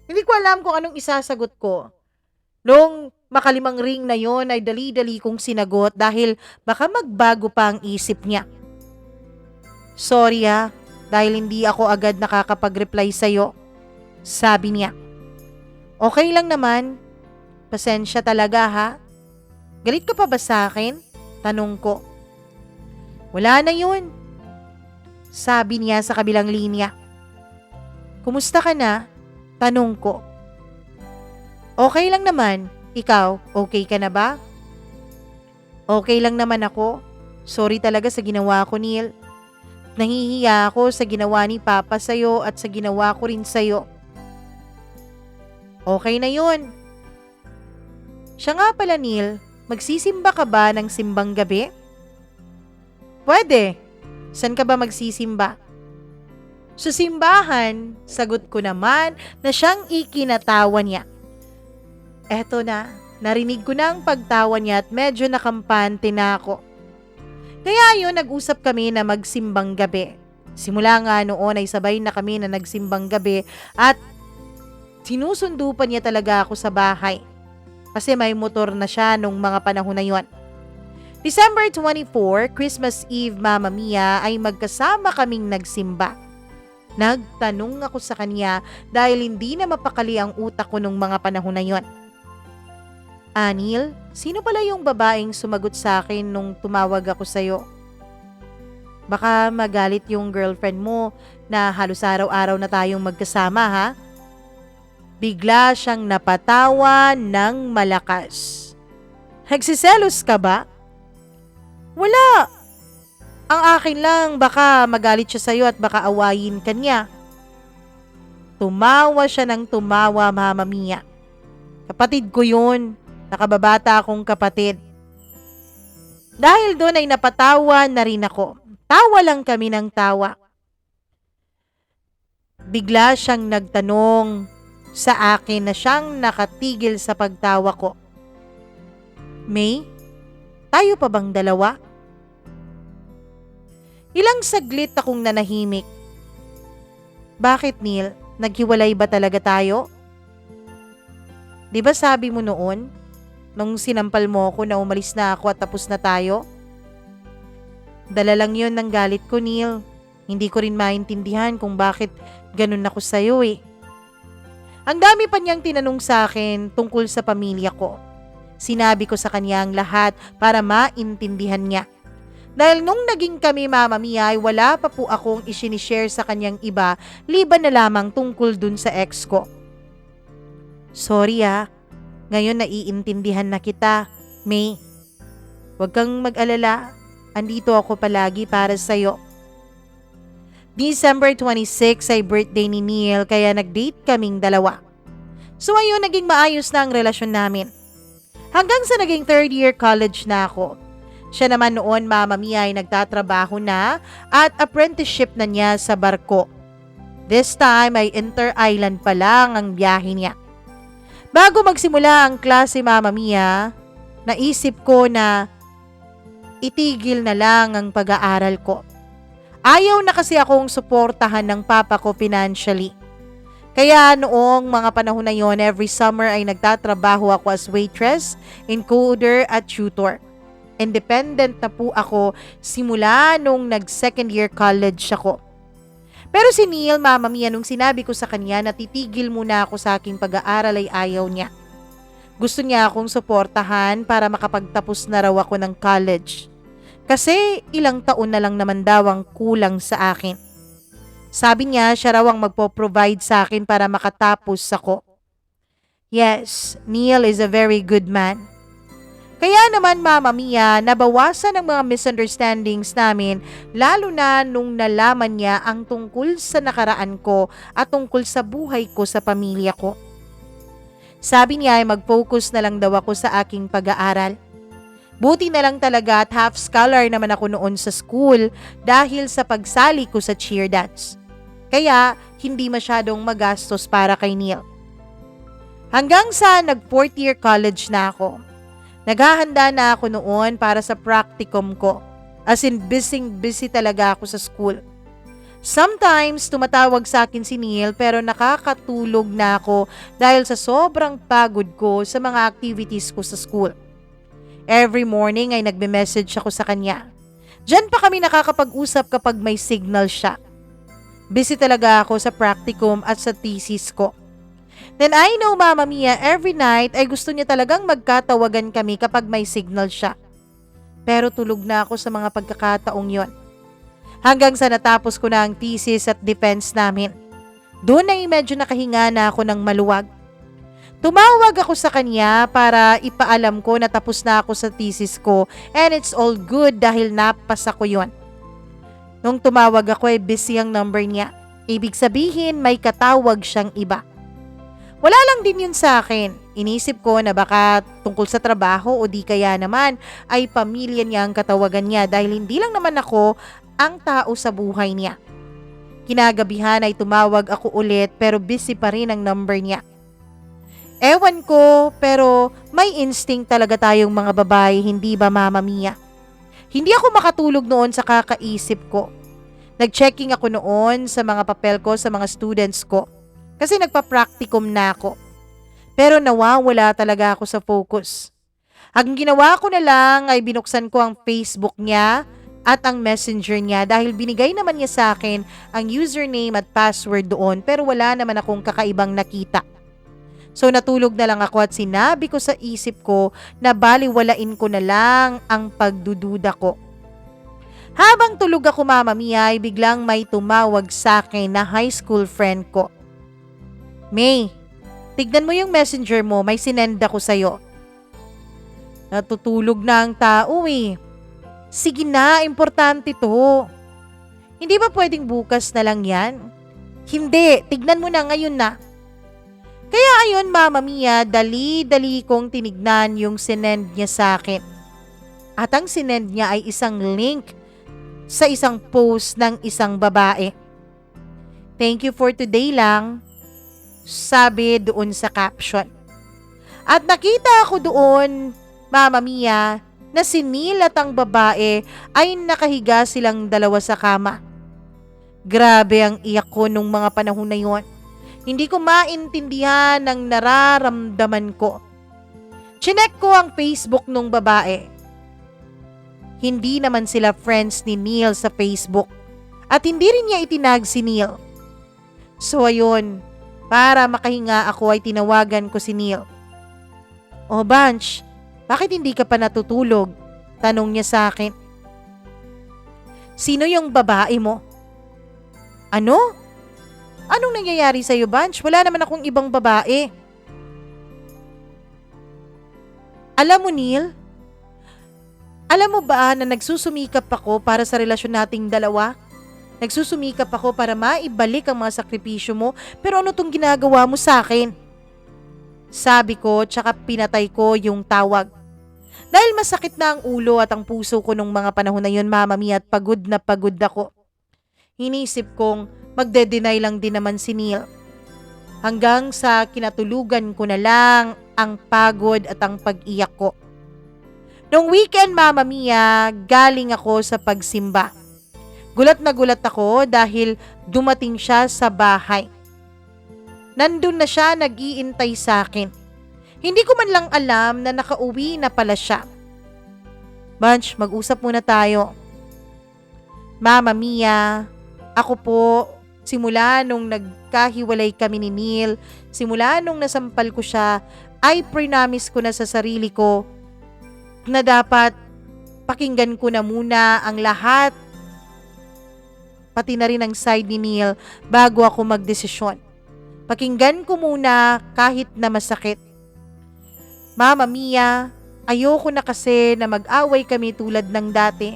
Hindi ko alam kung anong isasagot ko. Nung makalimang ring na yon ay dali-dali kong sinagot dahil baka magbago pa ang isip niya. Sorry dahil hindi ako agad nakakapag-reply sa'yo. Sabi niya. Okay lang naman. Pasensya talaga ha. Galit ka pa ba sa akin? Tanong ko. Wala na yun. Sabi niya sa kabilang linya. Kumusta ka na? Tanong ko. Okay lang naman. Ikaw, okay ka na ba? Okay lang naman ako. Sorry talaga sa ginawa ko, Neil. Nahihiya ako sa ginawa ni Papa sa'yo at sa ginawa ko rin sa'yo. Okay na yun. Siya nga pala, Neil, magsisimba ka ba ng simbang gabi? Pwede. Saan ka ba magsisimba? Sa simbahan, sagot ko naman na siyang ikinatawa niya. Eto na, narinig ko na ang pagtawa niya at medyo nakampante na ako. Kaya yun, nag-usap kami na magsimbang gabi. Simula nga noon ay sabay na kami na nagsimbang gabi at sinusundo pa niya talaga ako sa bahay. Kasi may motor na siya nung mga panahon na yon. December 24, Christmas Eve, Mama Mia, ay magkasama kaming nagsimba. Nagtanong ako sa kanya dahil hindi na mapakali ang utak ko nung mga panahon na yon. Anil, sino pala yung babaeng sumagot sa akin nung tumawag ako sa'yo? Baka magalit yung girlfriend mo na halos araw-araw na tayong magkasama, ha? Bigla siyang napatawa ng malakas. Nagsiselos ka ba? Wala. Ang akin lang, baka magalit siya sa'yo at baka awayin ka niya. Tumawa siya ng tumawa, Mama Mia. Kapatid ko yun. Nakababata akong kapatid. Dahil doon ay napatawa na rin ako. Tawa lang kami ng tawa. Bigla siyang nagtanong sa akin na siyang nakatigil sa pagtawa ko. May, tayo pa bang dalawa? Ilang saglit akong nanahimik. Bakit, Neil? Naghiwalay ba talaga tayo? Di ba sabi mo noon, nung sinampal mo ko na umalis na ako at tapos na tayo? Dala lang yun ng galit ko, Neil. Hindi ko rin maintindihan kung bakit ganun ako sa'yo eh. Ang dami pa niyang tinanong sa akin tungkol sa pamilya ko. Sinabi ko sa kanya ang lahat para maintindihan niya. Dahil nung naging kami, Mama Mia, ay wala pa po akong isinishare sa kanyang iba, liban na lamang tungkol dun sa ex ko. Sorry ngayon naiintindihan na kita, May. Huwag kang mag-alala, andito ako palagi para sa'yo. December 26 ay birthday ni Neil kaya nag-date kaming dalawa. So ayun, naging maayos na ang relasyon namin. Hanggang sa naging third year college na ako. Siya naman noon, Mama Mia, ay nagtatrabaho na at apprenticeship na niya sa barko. This time ay inter-island pa lang ang biyahe niya. Bago magsimula ang klase, Mama Mia, naisip ko na itigil na lang ang pag-aaral ko. Ayaw na kasi akong suportahan ng papa ko financially. Kaya noong mga panahon na yon, every summer ay nagtatrabaho ako as waitress, encoder at tutor. Independent na po ako simula nung nag-second year college ako. Pero si Neil, Mama Mia, nung sinabi ko sa kanya na titigil muna ako sa aking pag-aaral ay ayaw niya. Gusto niya akong suportahan para makapagtapos na raw ako ng college. Kasi ilang taon na lang naman daw ang kulang sa akin. Sabi niya, siya raw ang magpo-provide sa akin para makatapos ako. Yes, Neil is a very good man. Kaya naman, Mama Mia, nabawasan ang mga misunderstandings namin lalo na nung nalaman niya ang tungkol sa nakaraan ko at tungkol sa buhay ko sa pamilya ko. Sabi niya ay mag-focus na lang daw ako sa aking pag-aaral. Buti na lang talaga at half scholar naman ako noon sa school dahil sa pagsali ko sa cheer dance. Kaya hindi masyadong magastos para kay Neil. Hanggang sa nag-4th year college na ako. Naghahanda na ako noon para sa practicum ko. As in, busy talaga ako sa school. Sometimes, tumatawag sa akin si Neil pero nakakatulog na ako dahil sa sobrang pagod ko sa mga activities ko sa school. Every morning ay nagbe-message ako sa kanya. Diyan pa kami nakakapag-usap kapag may signal siya. Busy talaga ako sa practicum at sa thesis ko. Then I know, Mama Mia, every night ay gusto niya talagang magkatawagan kami kapag may signal siya. Pero tulog na ako sa mga pagkakataong yon. Hanggang sa natapos ko na ang thesis at defense namin. Doon ay medyo nakahinga na ako ng maluwag. Tumawag ako sa kanya para ipaalam ko na tapos na ako sa thesis ko and it's all good dahil napasa ko yon. Nung tumawag ako ay busy ang number niya. Ibig sabihin may katawag siyang iba. Wala lang din yun sa akin. Inisip ko na baka tungkol sa trabaho o di kaya naman ay pamilya niya ang katawagan niya dahil hindi lang naman ako ang tao sa buhay niya. Kinagabihan ay tumawag ako ulit pero busy pa rin ang number niya. Ewan ko, pero may instinct talaga tayong mga babae, hindi ba Mama Mia? Hindi ako makatulog noon sa kakaisip ko. Nag-checking ako noon sa mga papel ko sa mga students ko kasi nagpa-practicum na ako. Pero nawawala talaga ako sa focus. Ang ginawa ko na lang ay binuksan ko ang Facebook niya at ang messenger niya dahil binigay naman niya sa akin ang username at password doon pero wala naman akong kakaibang nakita. So natulog na lang ako at sinabi ko sa isip ko na baliwalain ko na lang ang pagdududa ko. Habang tulog ako Mama Mia ay biglang may tumawag sa akin na high school friend ko. May, tignan mo yung messenger mo, may sinend ako sa'yo. Natutulog na ang tao eh. Sige na, importante to. Hindi ba pwedeng bukas na lang yan? Hindi, tignan mo na ngayon na. Kaya ayun Mama Mia, dali-dali kong tinignan yung sinend niya sa akin. At ang sinend niya ay isang link sa isang post ng isang babae. Thank you for today lang, sabi doon sa caption. At nakita ako doon, Mama Mia, na si Neil at ang babae ay nakahiga silang dalawa sa kama. Grabe ang iyak ko nung mga panahon na yon. Hindi ko maintindihan ang nararamdaman ko. Chinek ko ang Facebook nung babae. Hindi naman sila friends ni Neil sa Facebook at hindi rin niya itinag si Neil. So ayun, para makahinga ako ay tinawagan ko si Neil. "Oh Bunch, bakit hindi ka pa natutulog?" Tanong niya sa akin. "Sino yung babae mo?" "Ano? Anong nangyayari sa'yo, Bunch? Wala naman akong ibang babae." "Alam mo, Neil, alam mo ba na nagsusumikap ako para sa relasyon nating dalawa? Nagsusumikap ako para maibalik ang mga sakripisyo mo, pero ano tong ginagawa mo sa akin?" Sabi ko, tsaka pinatay ko yung tawag. Dahil masakit na ang ulo at ang puso ko nung mga panahon na yun, Mama Mia, at pagod na pagod ako. Inisip kong magde-deny lang din naman si Neil. Hanggang sa kinatulugan ko na lang ang pagod at ang pag-iyak ko. Nung weekend, Mama Mia, galing ako sa pagsimba. Gulat na gulat ako dahil dumating siya sa bahay. Nandun na siya nag-iintay sa akin. Hindi ko man lang alam na nakauwi na pala siya. "Bunch, mag-usap muna tayo." "Mama Mia, ako po, simula nung nagkahiwalay kami ni Neil, simula nung nasampal ko siya, ay promise ko na sa sarili ko na dapat pakinggan ko na muna ang lahat, pati na rin ang side ni Neil bago ako magdesisyon. Pakinggan ko muna kahit na masakit. Mama Mia, ayoko na kasi na mag-away kami tulad ng dati.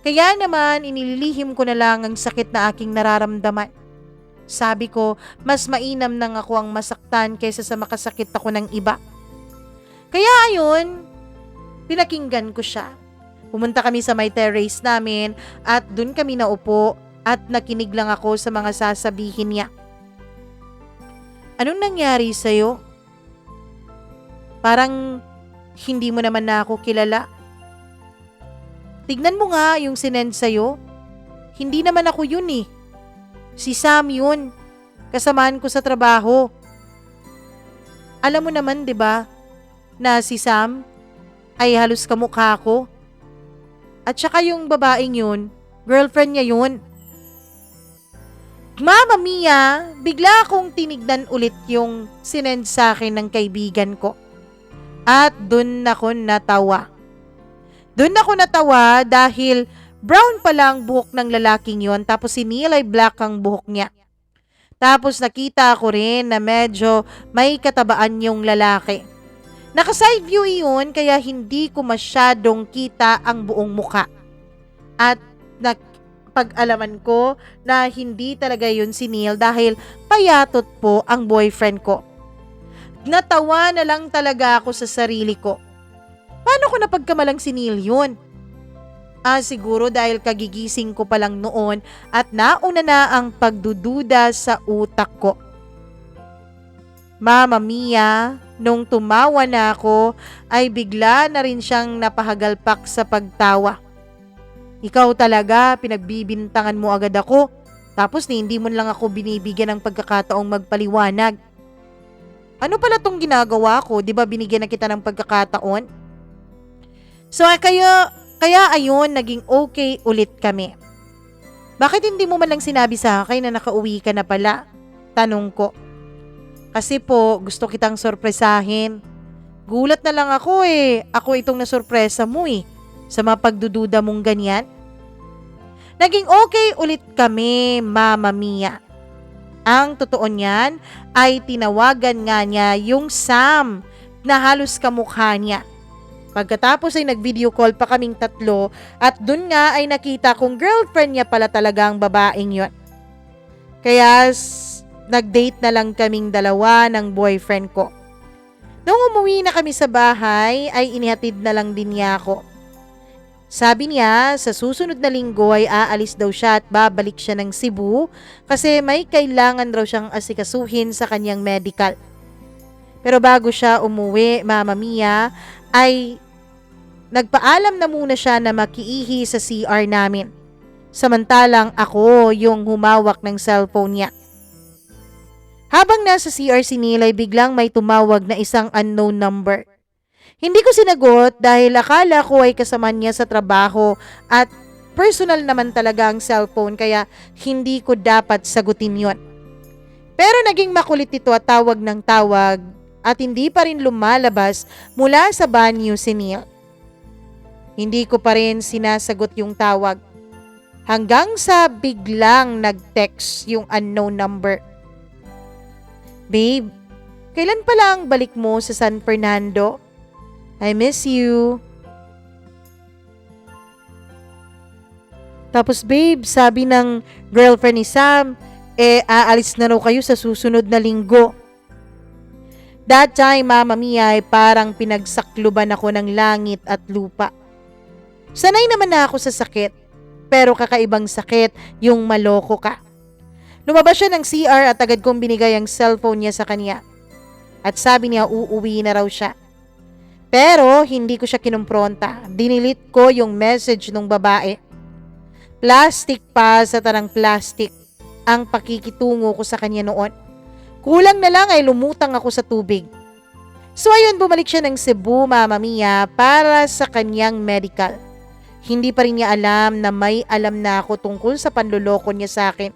Kaya naman inililihim ko na lang ang sakit na aking nararamdaman. Sabi ko, mas mainam nang ako ang masaktan kaysa sa makasakit ako ng iba." Kaya ayun, pinakinggan ko siya. Pumunta kami sa may terrace namin at dun kami naupo at nakinig lang ako sa mga sasabihin niya. "Anong nangyari sa'yo? Parang hindi mo naman na ako kilala. Tignan mo nga yung sinend sa'yo. Hindi naman ako yun eh. Si Sam yun. Kasamahan ko sa trabaho. Alam mo naman 'di ba na si Sam ay halos kamukha ko. At saka yung babaeng yun, girlfriend niya yun." Mama Mia, bigla akong tinignan ulit yung sinend sa akin ng kaibigan ko. At dun ako natawa. Dun ako natawa dahil brown pala ang buhok ng lalaking yon, tapos si Neil ay black ang buhok niya. Tapos nakita ko rin na medyo may katabaan yung lalaki. Naka-side view iyon kaya hindi ko masyadong kita ang buong muka. At pag-alaman ko na hindi talaga yun si Neil dahil payatot po ang boyfriend ko. Natawa na lang talaga ako sa sarili ko. Paano ko napagkamalang si Neil yun? Siguro dahil kagigising ko pa lang noon at nauna na ang pagdududa sa utak ko. Mama Mia, nung tumawa na ako ay bigla na rin siyang napahagalpak sa pagtawa. Ikaw talaga, pinagbibintangan mo agad ako. Tapos hindi mo lang ako binibigyan ng pagkakataong magpaliwanag. Ano pala tong ginagawa ko? Di ba binigyan na kita ng pagkakataon? So kaya ayun, naging okay ulit kami. Bakit hindi mo man lang sinabi sa akin na nakauwi ka na pala? Tanong ko. Kasi po, gusto kitang sorpresahin. Gulat na lang ako eh. Ako itong nasorpresa mo eh. Sa mga pagdududa mong ganyan. Naging okay ulit kami, Mama Mia. Ang totoo niyan ay tinawagan nga niya yung Sam na halos kamukha niya. Pagkatapos ay nag-video call pa kaming tatlo at dun nga ay nakita kong girlfriend niya pala talagang babaeng yon. Kaya nag-date na lang kaming dalawa ng boyfriend ko. Nung umuwi na kami sa bahay ay inihatid na lang din niya ako. Sabi niya sa susunod na linggo ay aalis daw siya at babalik siya ng Cebu kasi may kailangan raw siyang asikasuhin sa kanyang medical. Pero bago siya umuwi, Mama Mia, ay nagpaalam na muna siya na makiihi sa CR namin. Samantalang ako yung humawak ng cellphone niya. Habang nasa CR si Neil ay biglang may tumawag na isang unknown number. Hindi ko sinagot dahil akala ko ay kasama niya sa trabaho at personal naman talaga ang cellphone kaya hindi ko dapat sagutin yon. Pero naging makulit ito at tawag ng tawag at hindi pa rin lumalabas mula sa banyo si Neil. Hindi ko pa rin sinasagot yung tawag hanggang sa biglang nag-text yung unknown number. Babe, kailan pala ang balik mo sa San Fernando? I miss you. Tapos babe, sabi ng girlfriend ni Sam, aalis na raw kayo sa susunod na linggo. That time, Mama Mia, ay parang pinagsakluban ako ng langit at lupa. Sanay naman na ako sa sakit, pero kakaibang sakit yung maloko ka. Lumabas siya ng CR at agad kong binigay ang cellphone niya sa kanya. At sabi niya uuwi na raw siya. Pero hindi ko siya kinumpronta. Dinilit ko yung message ng babae. Plastic pa sa tarang plastic ang pakikitungo ko sa kanya noon. Kulang na lang ay lumutang ako sa tubig. So ayun, bumalik siya ng Cebu, Mama Mia, para sa kanyang medical. Hindi pa rin niya alam na may alam na ako tungkol sa panluloko niya sa akin.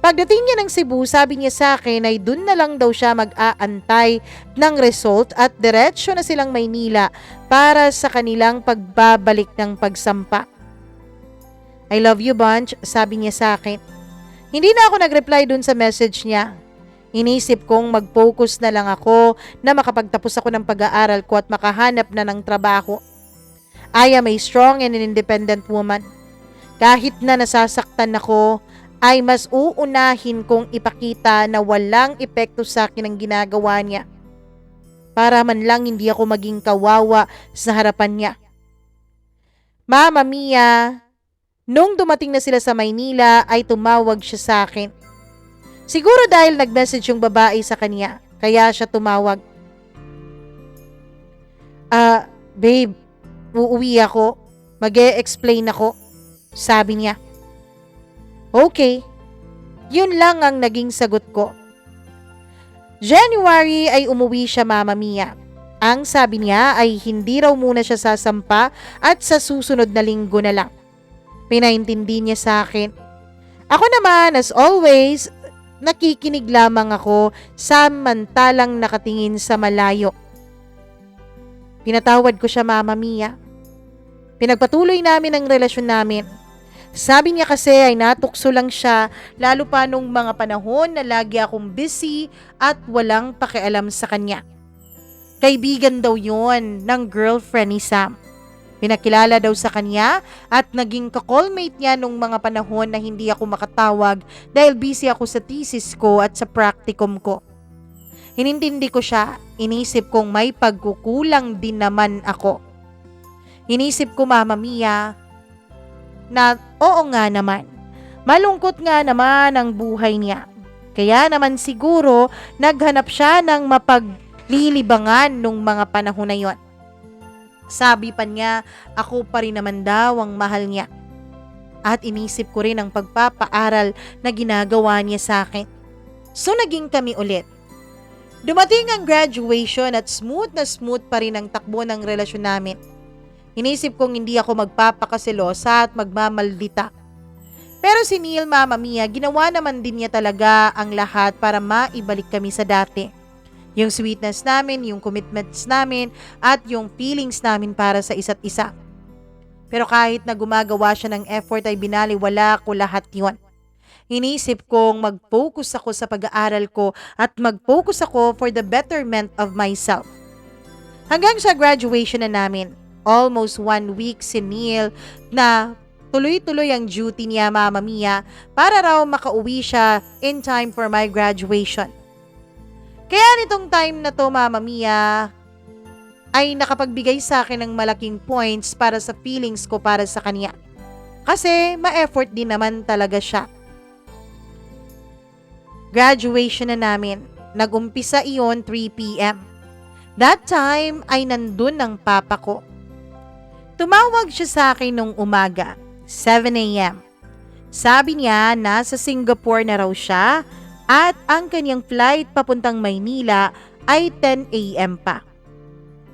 Pagdating niya ng Cebu, sabi niya sa akin ay dun na lang daw siya mag-aantay ng result at diretsyo na silang Maynila para sa kanilang pagbabalik ng pagsampa. I love you bunch, sabi niya sa akin. Hindi na ako nag-reply dun sa message niya. Inisip kong mag-focus na lang ako na makapagtapos ako ng pag-aaral ko at makahanap na ng trabaho. I am a strong and an independent woman. Kahit na nasasaktan ako, ay mas uunahin kong ipakita na walang epekto sa akin ang ginagawa niya. Para man lang hindi ako maging kawawa sa harapan niya. Mama Mia, nung dumating na sila sa Maynila ay tumawag siya sa akin. Siguro dahil nag-message yung babae sa kanya, kaya siya tumawag. Babe, uuwi ako. Mag-e-explain ako. Sabi niya. Okay, yun lang ang naging sagot ko. January ay umuwi siya, Mama Mia. Ang sabi niya ay hindi raw muna siya sasampa at sa susunod na linggo na lang. Pinaintindi niya sa akin. Ako naman, as always, nakikinig lamang ako samantalang nakatingin sa malayo. Pinatawad ko siya, Mama Mia. Pinagpatuloy namin ang relasyon namin. Sabi niya kasi ay natukso lang siya lalo pa nung mga panahon na lagi akong busy at walang pakialam sa kanya. Kaibigan daw yon ng girlfriend ni Sam. Pinakilala daw sa kanya at naging ka-callmate niya nung mga panahon na hindi ako makatawag dahil busy ako sa thesis ko at sa practicum ko. Inintindi ko siya, inisip kong may pagkukulang din naman ako. Inisip ko, Mama Mia, na oo nga naman, malungkot nga naman ang buhay niya. Kaya naman siguro naghanap siya ng mapaglilibangan nung mga panahon na yon. Sabi pa niya, ako pa rin naman daw ang mahal niya. At inisip ko rin ang pagpapaaral na ginagawa niya sa akin. So naging kami ulit. Dumating ang graduation at smooth pa rin ang takbo ng relasyon namin. Inisip kong hindi ako magpapakaselosa at magmamaldita. Pero si Neil, Mama Mia, ginawa naman din niya talaga ang lahat para maibalik kami sa dati. Yung sweetness namin, yung commitments namin, at yung feelings namin para sa isa't isa. Pero kahit na gumagawa siya ng effort ay binaliwala ko lahat yon. Inisip kong mag-focus ako sa pag-aaral ko at mag-focus ako for the betterment of myself. Hanggang sa graduation na namin, almost 1 week si Neil na tuloy-tuloy ang duty niya, Mama Mia, para raw makauwi siya in time for my graduation. Kaya nitong time na to, Mama Mia, ay nakapagbigay sa akin ng malaking points para sa feelings ko para sa kanya. Kasi ma-effort din naman talaga siya. Graduation na namin. Nag-umpisa iyon 3 p.m. That time ay nandun ang papa ko. Tumawag siya sa akin nung umaga. 7 a.m. Sabi niya nasa Singapore na raw siya at ang kanyang flight papuntang Maynila ay 10 a.m. pa.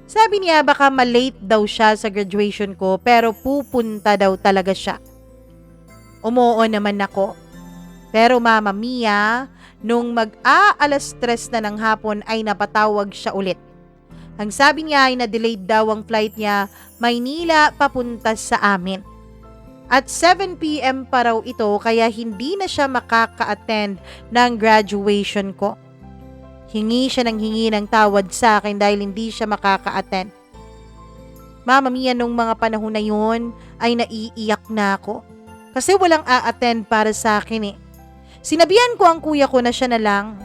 Sabi niya baka malate daw siya sa graduation ko pero pupunta daw talaga siya. Umuo naman ako. Pero Mama Mia, nung mag-aalas 3 na ng hapon ay napatawag siya ulit. Ang sabi niya ay na-delayed daw ang flight niya Maynila papunta sa amin. At 7 p.m. pa raw ito kaya hindi na siya makaka-attend ng graduation ko. Hingi siya ng tawad sa akin dahil hindi siya makaka-attend. Mama Mia, nung mga panahon na yun ay naiiyak na ako. Kasi walang a-attend para sa akin eh. Sinabihan ko ang kuya ko na siya na lang.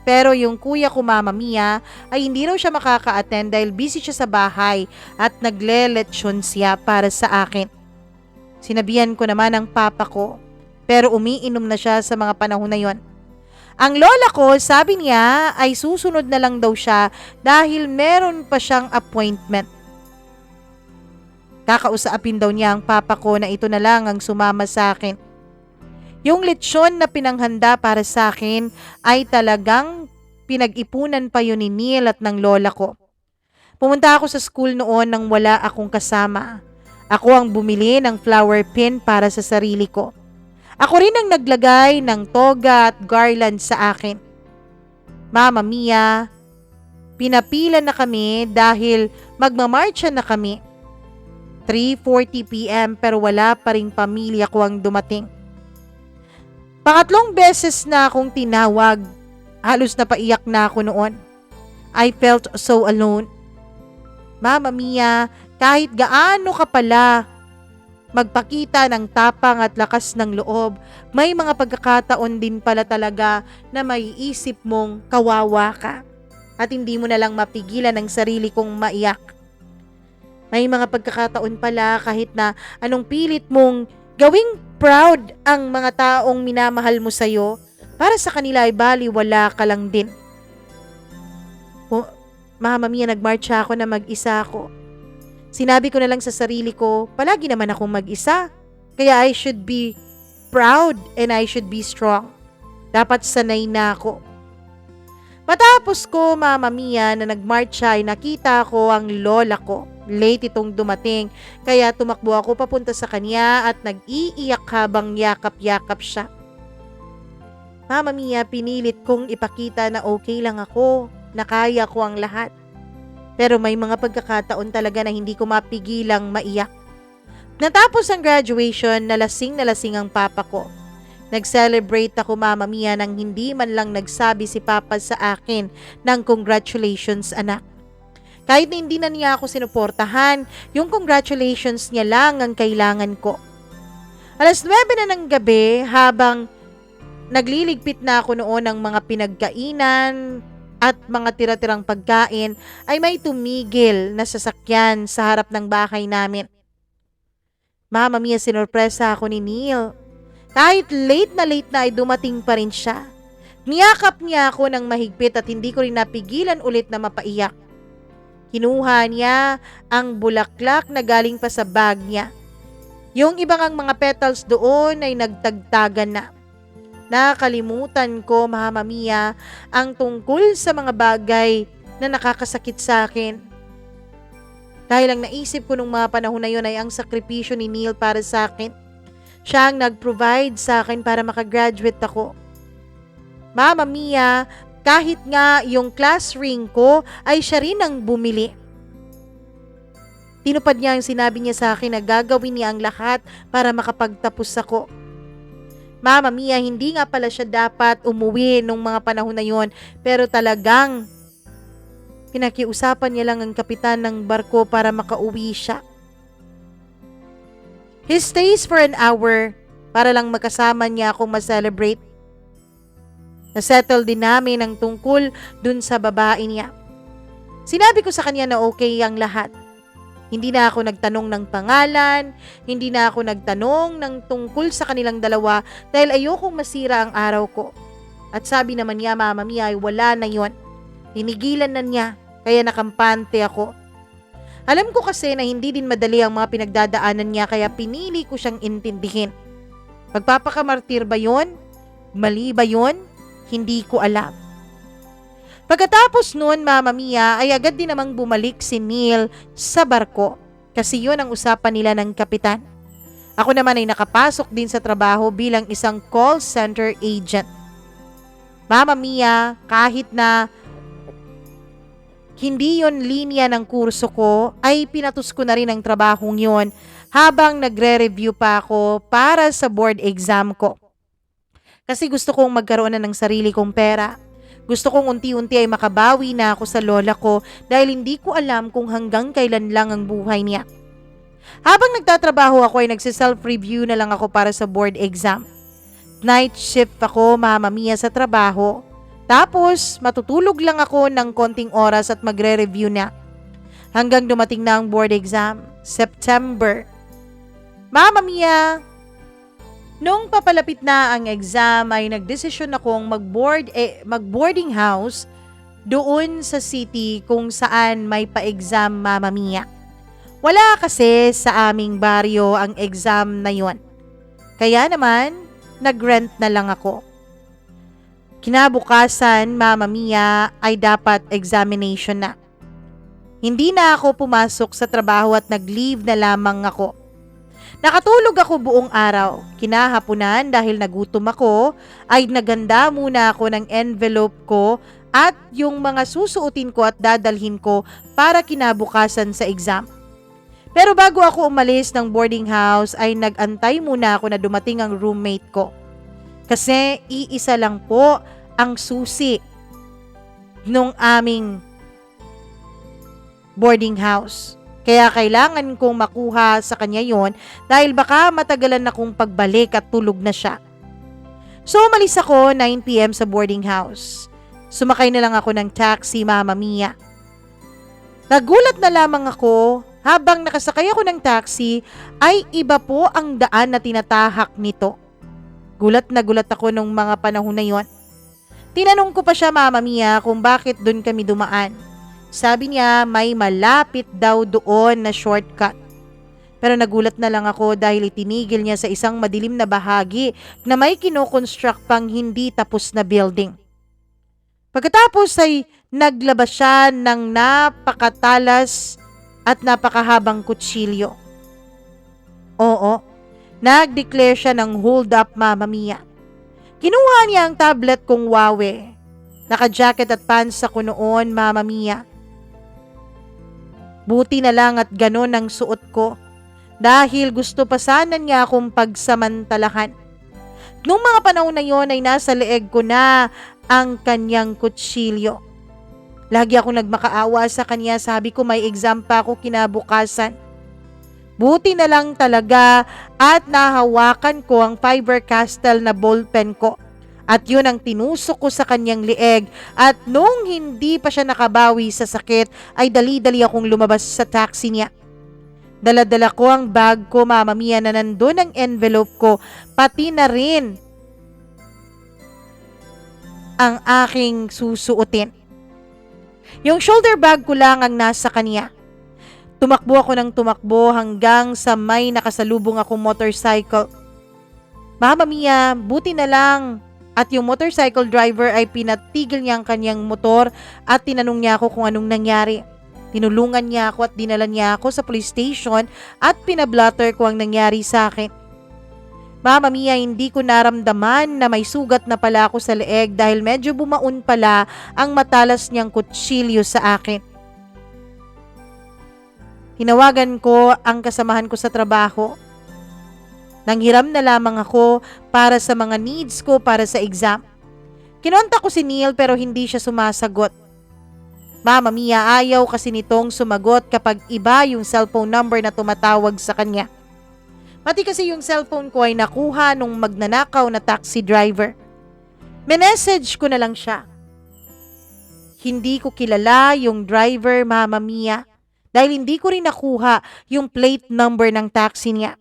Pero yung kuya ko, Mama Mia, ay hindi raw siya makaka-attend dahil busy siya sa bahay at nagle-lechon siya para sa akin. Sinabihan ko naman ang papa ko, pero umiinom na siya sa mga panahon na yon. Ang lola ko, sabi niya, ay susunod na lang daw siya dahil meron pa siyang appointment. Kakausapin daw niya ang papa ko na ito na lang ang sumama sa akin. Yung lechon na pinanghanda para sa akin ay talagang pinag-ipunan pa yun ni Neil at ng lola ko. Pumunta ako sa school noon nang wala akong kasama. Ako ang bumili ng flower pin para sa sarili ko. Ako rin ang naglagay ng toga at garland sa akin. Mama Mia, pinapila na kami dahil magmamarcha na kami. 3:40 p.m. pero wala pa ring pamilya ko ang dumating. Pangatlong beses na akong tinawag. Halos napaiyak na ako noon. I felt so alone. Mama Mia, kahit gaano ka pala magpakita ng tapang at lakas ng loob, may mga pagkakataon din pala talaga na maiisip mong kawawa ka at hindi mo na lang mapigilan ang sarili kong maiyak. May mga pagkakataon pala kahit na anong pilit mong gawing proud ang mga taong minamahal mo sa'yo, para sa kanila ay baliwala ka lang din. Mama Mia, nagmarcha ako na mag-isa ako. Sinabi ko na lang sa sarili ko, palagi naman akong mag-isa. Kaya I should be proud and I should be strong. Dapat sanay na ako. Matapos ko, Mama Mia, na nagmarcha ay nakita ko ang lola ko. Late itong dumating, kaya tumakbo ako papunta sa kanya at nag-iiyak habang yakap-yakap siya. Mama Mia, pinilit kong ipakita na okay lang ako, na kaya ko ang lahat. Pero may mga pagkakataon talaga na hindi ko mapigilang maiyak. Natapos ang graduation, nalasing ang papa ko. Nag-celebrate ako, Mama Mia, nang hindi man lang nagsabi si Papa sa akin ng congratulations, anak. Kahit na hindi na niya ako sinuportahan, yung congratulations niya lang ang kailangan ko. Alas 9 na ng gabi, habang nagliligpit na ako noon ng mga pinagkainan at mga tira-tirang pagkain, ay may tumigil na sasakyan sa harap ng bahay namin. Mama mia, sinorpresa ako ni Neil. Kahit late na ay dumating pa rin siya. Niyakap niya ako ng mahigpit at hindi ko rin napigilan ulit na mapaiyak. Kinuha niya ang bulaklak na galing pa sa bag niya. Yung ibang ang mga petals doon ay nagtagtagan na. Nakalimutan ko, Mama Mia, ang tungkol sa mga bagay na nakakasakit sa akin. Dahil ang naisip ko nung mga panahon na yun ay ang sakripisyo ni Neil para sa akin. Siya ang nag-provide sa akin para makagraduate ako. Mama Mia, kahit nga yung class ring ko ay siya rin ang bumili. Tinupad niya ang sinabi niya sa akin na gagawin niya ang lahat para makapagtapos ako. Mama Mia, hindi nga pala siya dapat umuwi nung mga panahon na yon, pero talagang pinakiusapan niya lang ang kapitan ng barko para makauwi siya. He stays for an hour para lang makasama niya akong ma-celebrate. Nasettle din namin ang tungkol dun sa babae niya. Sinabi ko sa kanya na okay ang lahat. Hindi na ako nagtanong ng pangalan, hindi na ako nagtanong ng tungkol sa kanilang dalawa dahil ayokong masira ang araw ko. At sabi naman niya, Mama Mia, ay wala na yon. Tinigilan na niya, kaya nakampante ako. Alam ko kasi na hindi din madali ang mga pinagdadaanan niya kaya pinili ko siyang intindihin. Pagpapakamartir ba yon? Mali ba yon? Hindi ko alam. Pagkatapos nun, Mama Mia, ay agad din namang bumalik si Neil sa barko kasi yun ang usapan nila ng kapitan. Ako naman ay nakapasok din sa trabaho bilang isang call center agent. Mama Mia, kahit na hindi yon linya ng kurso ko, ay pinatus ko na rin ang trabahong yon habang nagre-review pa ako para sa board exam ko. Kasi gusto kong magkaroon na ng sarili kong pera. Gusto kong unti-unti ay makabawi na ako sa lola ko dahil hindi ko alam kung hanggang kailan lang ang buhay niya. Habang nagtatrabaho ako ay nagsiself-review na lang ako para sa board exam. Night shift ako, Mama Mia, sa trabaho. Tapos matutulog lang ako ng konting oras at magre-review na. Hanggang dumating na ang board exam, September. Mama Mia, nung papalapit na ang exam ay nagdesisyon akong mag-boarding house doon sa city kung saan may pa-exam, Mama Mia. Wala kasi sa aming baryo ang exam na yon. Kaya naman, nag-rent na lang ako. Kinabukasan, Mama Mia, ay dapat examination na. Hindi na ako pumasok sa trabaho at nag-leave na lamang ako. Nakatulog ako buong araw. Kinahapunan dahil nagutom ako, ay naganda muna ako ng envelope ko at yung mga susuotin ko at dadalhin ko para kinabukasan sa exam. Pero bago ako umalis ng boarding house ay nag-antay muna ako na dumating ang roommate ko. Kasi iisa lang po ang susi nung aming boarding house. Kaya kailangan kong makuha sa kanya yon dahil baka matagalan akong pagbalik at tulog na siya. So umalis ako 9 p.m. sa boarding house. Sumakay na lang ako ng taxi, Mama Mia. Nagulat na lamang ako habang nakasakay ako ng taxi ay iba po ang daan na tinatahak nito. Gulat na gulat ako nung mga panahon na yon. Tinanong ko pa siya, Mama Mia, kung bakit doon kami dumaan. Sabi niya may malapit daw doon na shortcut. Pero nagulat na lang ako dahil itinigil niya sa isang madilim na bahagi na may kinoconstruct pang hindi tapos na building. Pagkatapos ay naglabas siya ng napakatalas at napakahabang kutsilyo. Oo, nag-declare siya ng hold up, Mama Mia. Kinuha niya ang tablet kong Huawei. Naka-jacket at pants ako noon, Mama Mia. Buti na lang at ganon ang suot ko dahil gusto pa sana niya akong pagsamantalahan. Nung mga panahon na yon ay nasa leeg ko na ang kanyang kutsilyo. Lagi akong nagmakaawa sa kanya, sabi ko may exam pa ako kinabukasan. Buti na lang talaga at nahawakan ko ang Faber-Castell na ballpen ko. At yun ang tinusok ko sa kanyang lieg at nung hindi pa siya nakabawi sa sakit ay dali-dali akong lumabas sa taxi niya. Dala-dala ko ang bag ko, Mama Mia, na nandun ang envelope ko, pati na rin ang aking susuotin. Yung shoulder bag ko lang ang nasa kanya. Tumakbo ako ng tumakbo hanggang sa may nakasalubong akong motorcycle. Mama Mia, buti na lang at yung motorcycle driver ay pinatigil niya ang kanyang motor at tinanong niya ako kung anong nangyari. Tinulungan niya ako at dinala niya ako sa police station at pinablatter ko ang nangyari sa akin. Mama Mia, hindi ko naramdaman na may sugat na pala ako sa leeg dahil medyo bumaon pala ang matalas niyang kutsilyo sa akin. Tinawagan ko ang kasamahan ko sa trabaho. Nanghiram na lamang ako para sa mga needs ko para sa exam. Kinontak ko si Neil pero hindi siya sumasagot. Mama Mia, ayaw kasi nitong sumagot kapag iba yung cellphone number na tumatawag sa kanya. Pati kasi yung cellphone ko ay nakuha nung magnanakaw na taxi driver. Minessage ko na lang siya. Hindi ko kilala yung driver, Mama Mia, dahil hindi ko rin nakuha yung plate number ng taxi niya.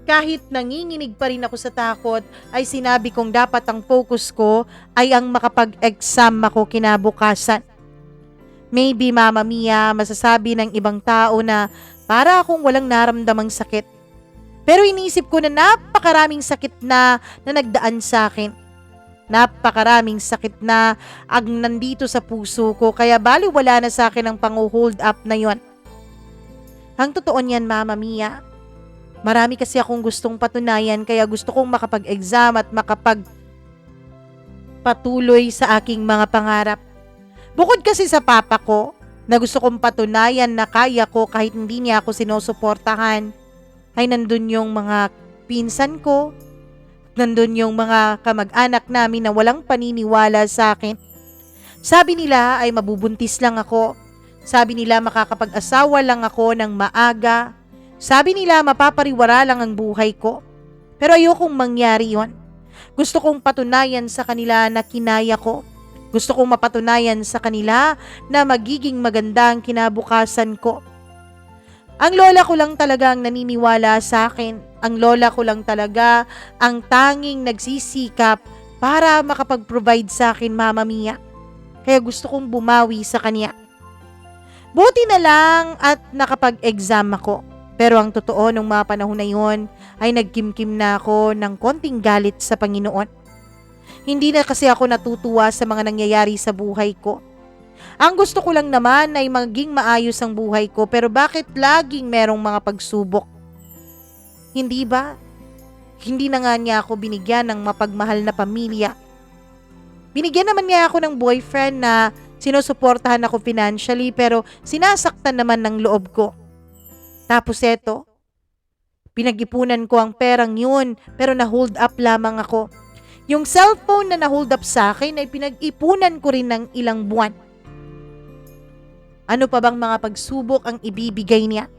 Kahit nanginginig pa rin ako sa takot, ay sinabi kong dapat ang focus ko ay ang makapag-exam ako kinabukasan. Maybe, Mama Mia, masasabi ng ibang tao na para akong walang naramdamang sakit. Pero inisip ko na napakaraming sakit na nagdaan sa akin. Napakaraming sakit na ang nandito sa puso ko, kaya baliwala na sa akin ang pang-hold up na yon. Ang totoo niyan, Mama Mia, marami kasi akong gustong patunayan kaya gusto kong makapag-exam at makapagpatuloy sa aking mga pangarap. Bukod kasi sa papa ko na gusto kong patunayan na kaya ko kahit hindi niya ako sinusuportahan, ay nandun yung mga pinsan ko, nandun yung mga kamag-anak namin na walang paniniwala sa akin. Sabi nila ay mabubuntis lang ako. Sabi nila makakapag-asawa lang ako ng maaga. Sabi nila mapapariwara lang ang buhay ko. Pero ayokong mangyari yon. Gusto kong patunayan sa kanila na kinaya ko. Gusto kong mapatunayan sa kanila na magiging maganda ang kinabukasan ko. Ang lola ko lang talaga ang naniniwala sa akin. Ang lola ko lang talaga ang tanging nagsisikap para makapag-provide sa akin, Mama Mia. Kaya gusto kong bumawi sa kanya. Buti na lang at nakapag-exam ako. Pero ang totoo nung mga panahon na yon ay nagkimkim na ako ng konting galit sa Panginoon. Hindi na kasi ako natutuwa sa mga nangyayari sa buhay ko. Ang gusto ko lang naman ay maging maayos ang buhay ko, pero bakit laging merong mga pagsubok? Hindi ba? Hindi na nga niya ako binigyan ng mapagmahal na pamilya. Binigyan naman niya ako ng boyfriend na sinusuportahan ako financially pero sinasaktan naman ng loob ko. Tapos eto, pinag-ipunan ko ang perang yun pero na-hold up lamang ako. Yung cellphone na na-hold up sa akin ay pinag-ipunan ko rin ng ilang buwan. Ano pa bang mga pagsubok ang ibibigay niya?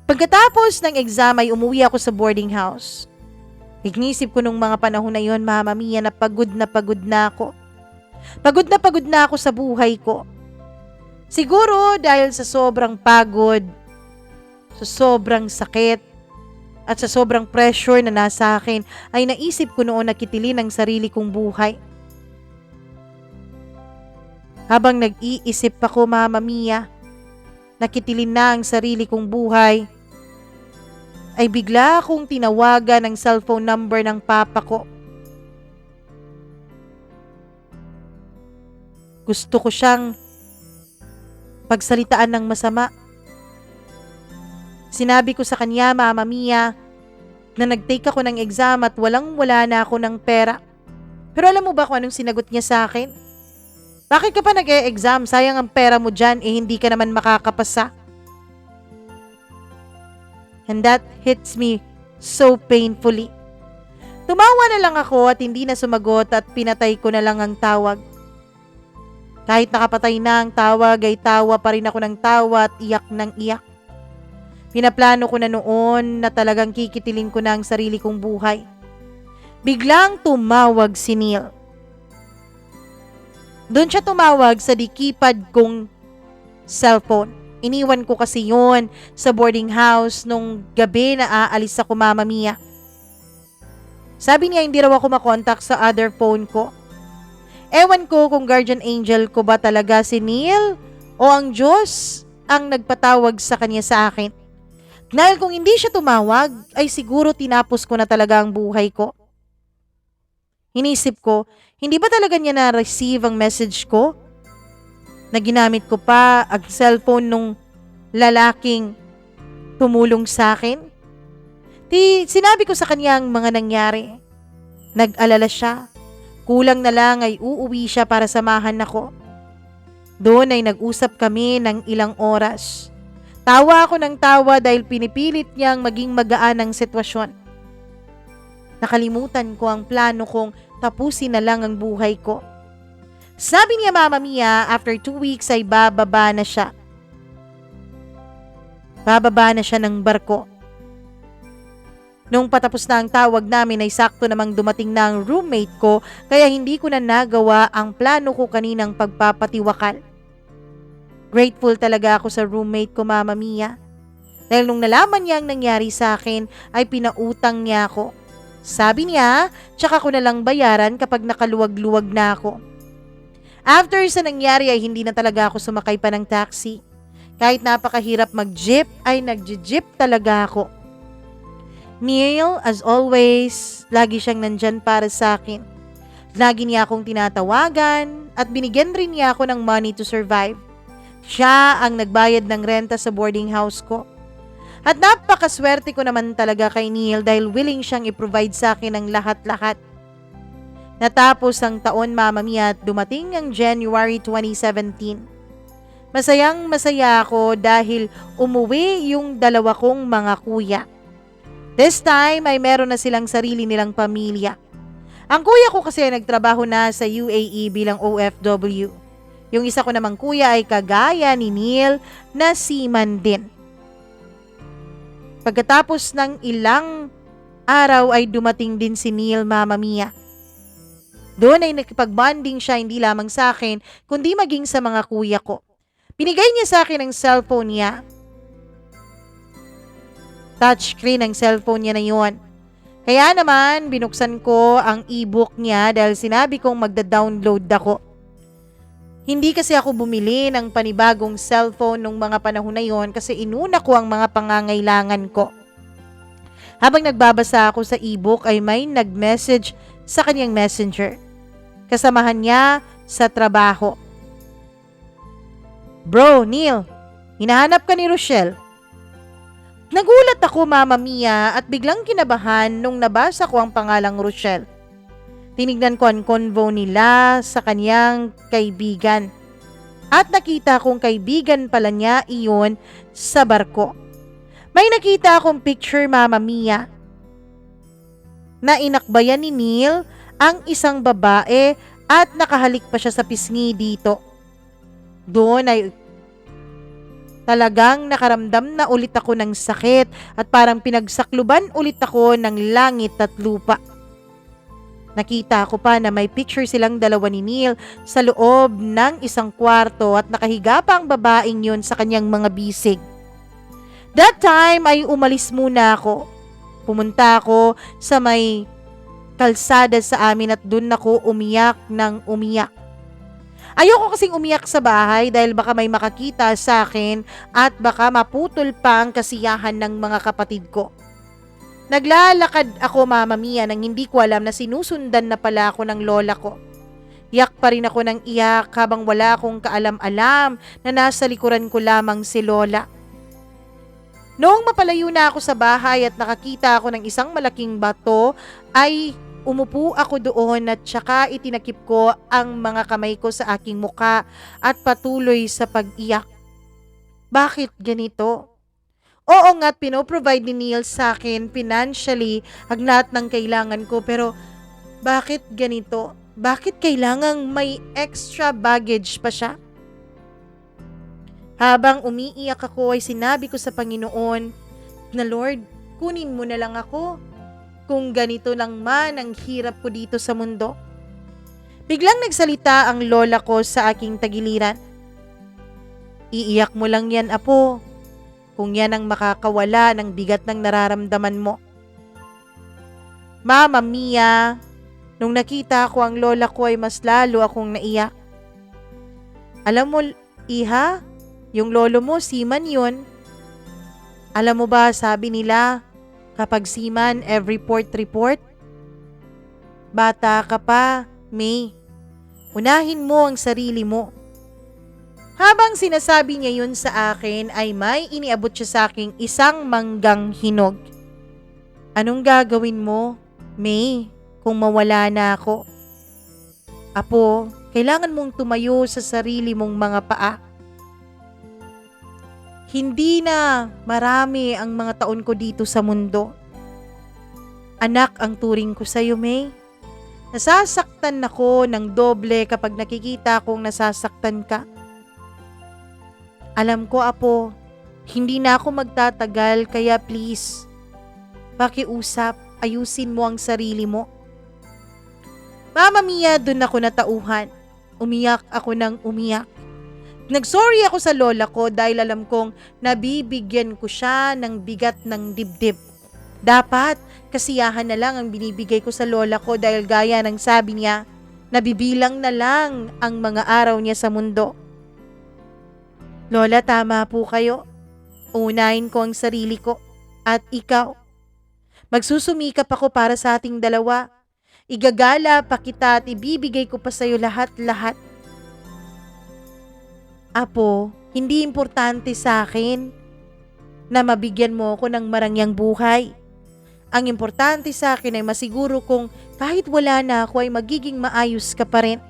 Pagkatapos ng exam ay umuwi ako sa boarding house. Ignisip ko nung mga panahon na yon, Mama Mia, na pagod na ako. Pagod na ako sa buhay ko. Siguro dahil sa sobrang pagod, sa sobrang sakit, at sa sobrang pressure na nasa akin, ay naisip ko noon na kitilin ang sarili kong buhay. Habang nag-iisip ako, Mama Mia, nakitilin na ang sarili kong buhay, ay bigla akong tinawagan ng cellphone number ng papa ko. Gusto ko siyang pagsalitaan ng masama. Sinabi ko sa kanya, Mama Mia, na nag-take ako ng exam at walang-wala na ako ng pera. Pero alam mo ba kung anong sinagot niya sa akin? Bakit ka pa nag-e-exam? Sayang ang pera mo dyan, hindi ka naman makakapasa. And that hits me so painfully. Tumawa na lang ako at hindi na sumagot at pinatay ko na lang ang tawag. Kahit nakapatay na ang tawag ay tawa pa rin ako ng tawa at iyak ng iyak. Pinaplano ko na noon na talagang kikitilin ko na ang sarili kong buhay. Biglang tumawag si Neil. Doon siya tumawag sa di-keypad kong cellphone. Iniwan ko kasi yun sa boarding house nung gabi na aalis ako, Mama Mia. Sabi niya hindi raw ako makontak sa other phone ko. Ewan ko kung guardian angel ko ba talaga si Neil o ang Diyos ang nagpatawag sa kanya sa akin. Dahil kung hindi siya tumawag, ay siguro tinapos ko na talaga ang buhay ko. Hinisip ko, hindi ba talaga niya na-receive ang message ko? Na ginamit ko pa ang cellphone nung lalaking tumulong sa akin? Sinabi ko sa kanya ang mga nangyari. Nag-alala siya. Kulang na lang ay uuwi siya para samahan ako. Doon ay nag-usap kami ng ilang oras. Tawa ako ng tawa dahil pinipilit niyang maging magaan ang sitwasyon. Nakalimutan ko ang plano kong tapusin na lang ang buhay ko. Sabi niya, Mama Mia, after 2 weeks ay bababa na siya. Bababa na siya ng barko. Nung patapos na ang tawag namin ay sakto namang dumating na ang roommate ko kaya hindi ko na nagawa ang plano ko kaninang pagpapatiwakal. Grateful talaga ako sa roommate ko, Mama Mia. Dahil nung nalaman niya ang nangyari sa akin ay pinautang niya ako. Sabi niya, tsaka ko na lang bayaran kapag nakaluwag-luwag na ako. After sa nangyari ay hindi na talaga ako sumakay pa ng taxi. Kahit napakahirap mag-jeep ay nag-jeep talaga ako. Neil, as always, lagi siyang nandyan para sa akin. Lagi niya akong tinatawagan at binigyan rin niya ako ng money to survive. Siya ang nagbayad ng renta sa boarding house ko. At napakaswerte ko naman talaga kay Neil dahil willing siyang i-provide sa akin ang lahat-lahat. Natapos ang taon, Mama Mia, at dumating ang January 2017. Masayang masaya ako dahil umuwi yung dalawa kong mga kuya. This time ay meron na silang sarili nilang pamilya. Ang kuya ko kasi nagtrabaho na sa UAE bilang OFW. Yung isa ko namang kuya ay kagaya ni Neil na seaman din. Pagkatapos ng ilang araw ay dumating din si Neil, Mama Mia. Doon ay nakipag-bonding siya hindi lamang sa akin kundi maging sa mga kuya ko. Binigay niya sa akin ang cellphone niya. Touchscreen ang cellphone niya na yun. Kaya naman binuksan ko ang e-book niya dahil sinabi kong magda-download ako. Hindi kasi ako bumili ng panibagong cellphone nung mga panahon na yon kasi inuna ko ang mga pangangailangan ko. Habang nagbabasa ako sa e-book ay may nag-message sa kanyang messenger. Kasamahan niya sa trabaho. Bro, Neil, hinahanap ka ni Rochelle. Nagulat ako, Mama Mia, at biglang kinabahan nung nabasa ko ang pangalang Rochelle. Tinignan ko ang convo nila sa kanyang kaibigan. At nakita kong kaibigan pala niya iyon sa barko. May nakita akong picture, Mama Mia, na inakbayan ni Neil ang isang babae at nakahalik pa siya sa pisngi dito. Doon ay talagang nakaramdam na ulit ako ng sakit at parang pinagsakluban ulit ako ng langit at lupa. Nakita ko pa na may picture silang dalawa ni Neil sa loob ng isang kwarto at nakahiga pa ang babaeng yun sa kanyang mga bisig. That time ay umalis muna ako. Pumunta ako sa may kalsada sa amin at dun ako umiyak ng umiyak. Ayoko kasing umiyak sa bahay dahil baka may makakita sa akin at baka maputol pa ang kasiyahan ng mga kapatid ko. Naglalakad ako, Mama Mia, nang hindi ko alam na sinusundan na pala ako ng lola ko. Iyak pa rin ako ng iyak habang wala akong kaalam-alam na nasa likuran ko lamang si lola. Noong mapalayo na ako sa bahay at nakakita ako ng isang malaking bato, ay umupo ako doon at saka itinakip ko ang mga kamay ko sa aking muka at patuloy sa pag-iyak. Bakit ganito? Oo nga't pinoprovide ni Neil sa akin financially ang lahat ng kailangan ko, pero bakit ganito? Bakit kailangang may extra baggage pa siya? Habang umiiyak ako ay sinabi ko sa Panginoon na Lord, kunin mo na lang ako. Kung ganito lang man ang hirap ko dito sa mundo. Biglang nagsalita ang lola ko sa aking tagiliran. Iiyak mo lang yan, apo. Kung yan ang makakawala ng bigat ng nararamdaman mo. Mama Mia, nung nakita ko ang lola ko ay mas lalo akong naiyak. Alam mo, iha, yung lolo mo, seaman yun. Alam mo ba, sabi nila, kapag seaman, every port report? Bata ka pa, May. Unahin mo ang sarili mo. Habang sinasabi niya yun sa akin ay may iniabot siya sa aking isang manggang hinog. Anong gagawin mo, May, kung mawala na ako? Apo, kailangan mong tumayo sa sarili mong mga paa. Hindi na marami ang mga taon ko dito sa mundo. Anak ang turing ko sa'yo, May. Nasasaktan ako ng doble kapag nakikita kong nasasaktan ka. Alam ko, apo, hindi na ako magtatagal kaya please, pakiusap, ayusin mo ang sarili mo. Mama Mia, dun ako natauhan. Umiyak ako ng umiyak. Nagsorry ako sa lola ko dahil alam kong nabibigyan ko siya ng bigat ng dibdib. Dapat, kasiyahan na lang ang binibigay ko sa lola ko dahil gaya ng sabi niya, nabibilang na lang ang mga araw niya sa mundo. Lola, tama po kayo. Unahin ko ang sarili ko. At ikaw. Magsusumikap ako para sa ating dalawa. Igagala pa kita at ibibigay ko pa sa iyo lahat-lahat. Apo, hindi importante sa akin na mabigyan mo ako ng marangyang buhay. Ang importante sa akin ay masiguro kung kahit wala na ako ay magiging maayos ka pa rin.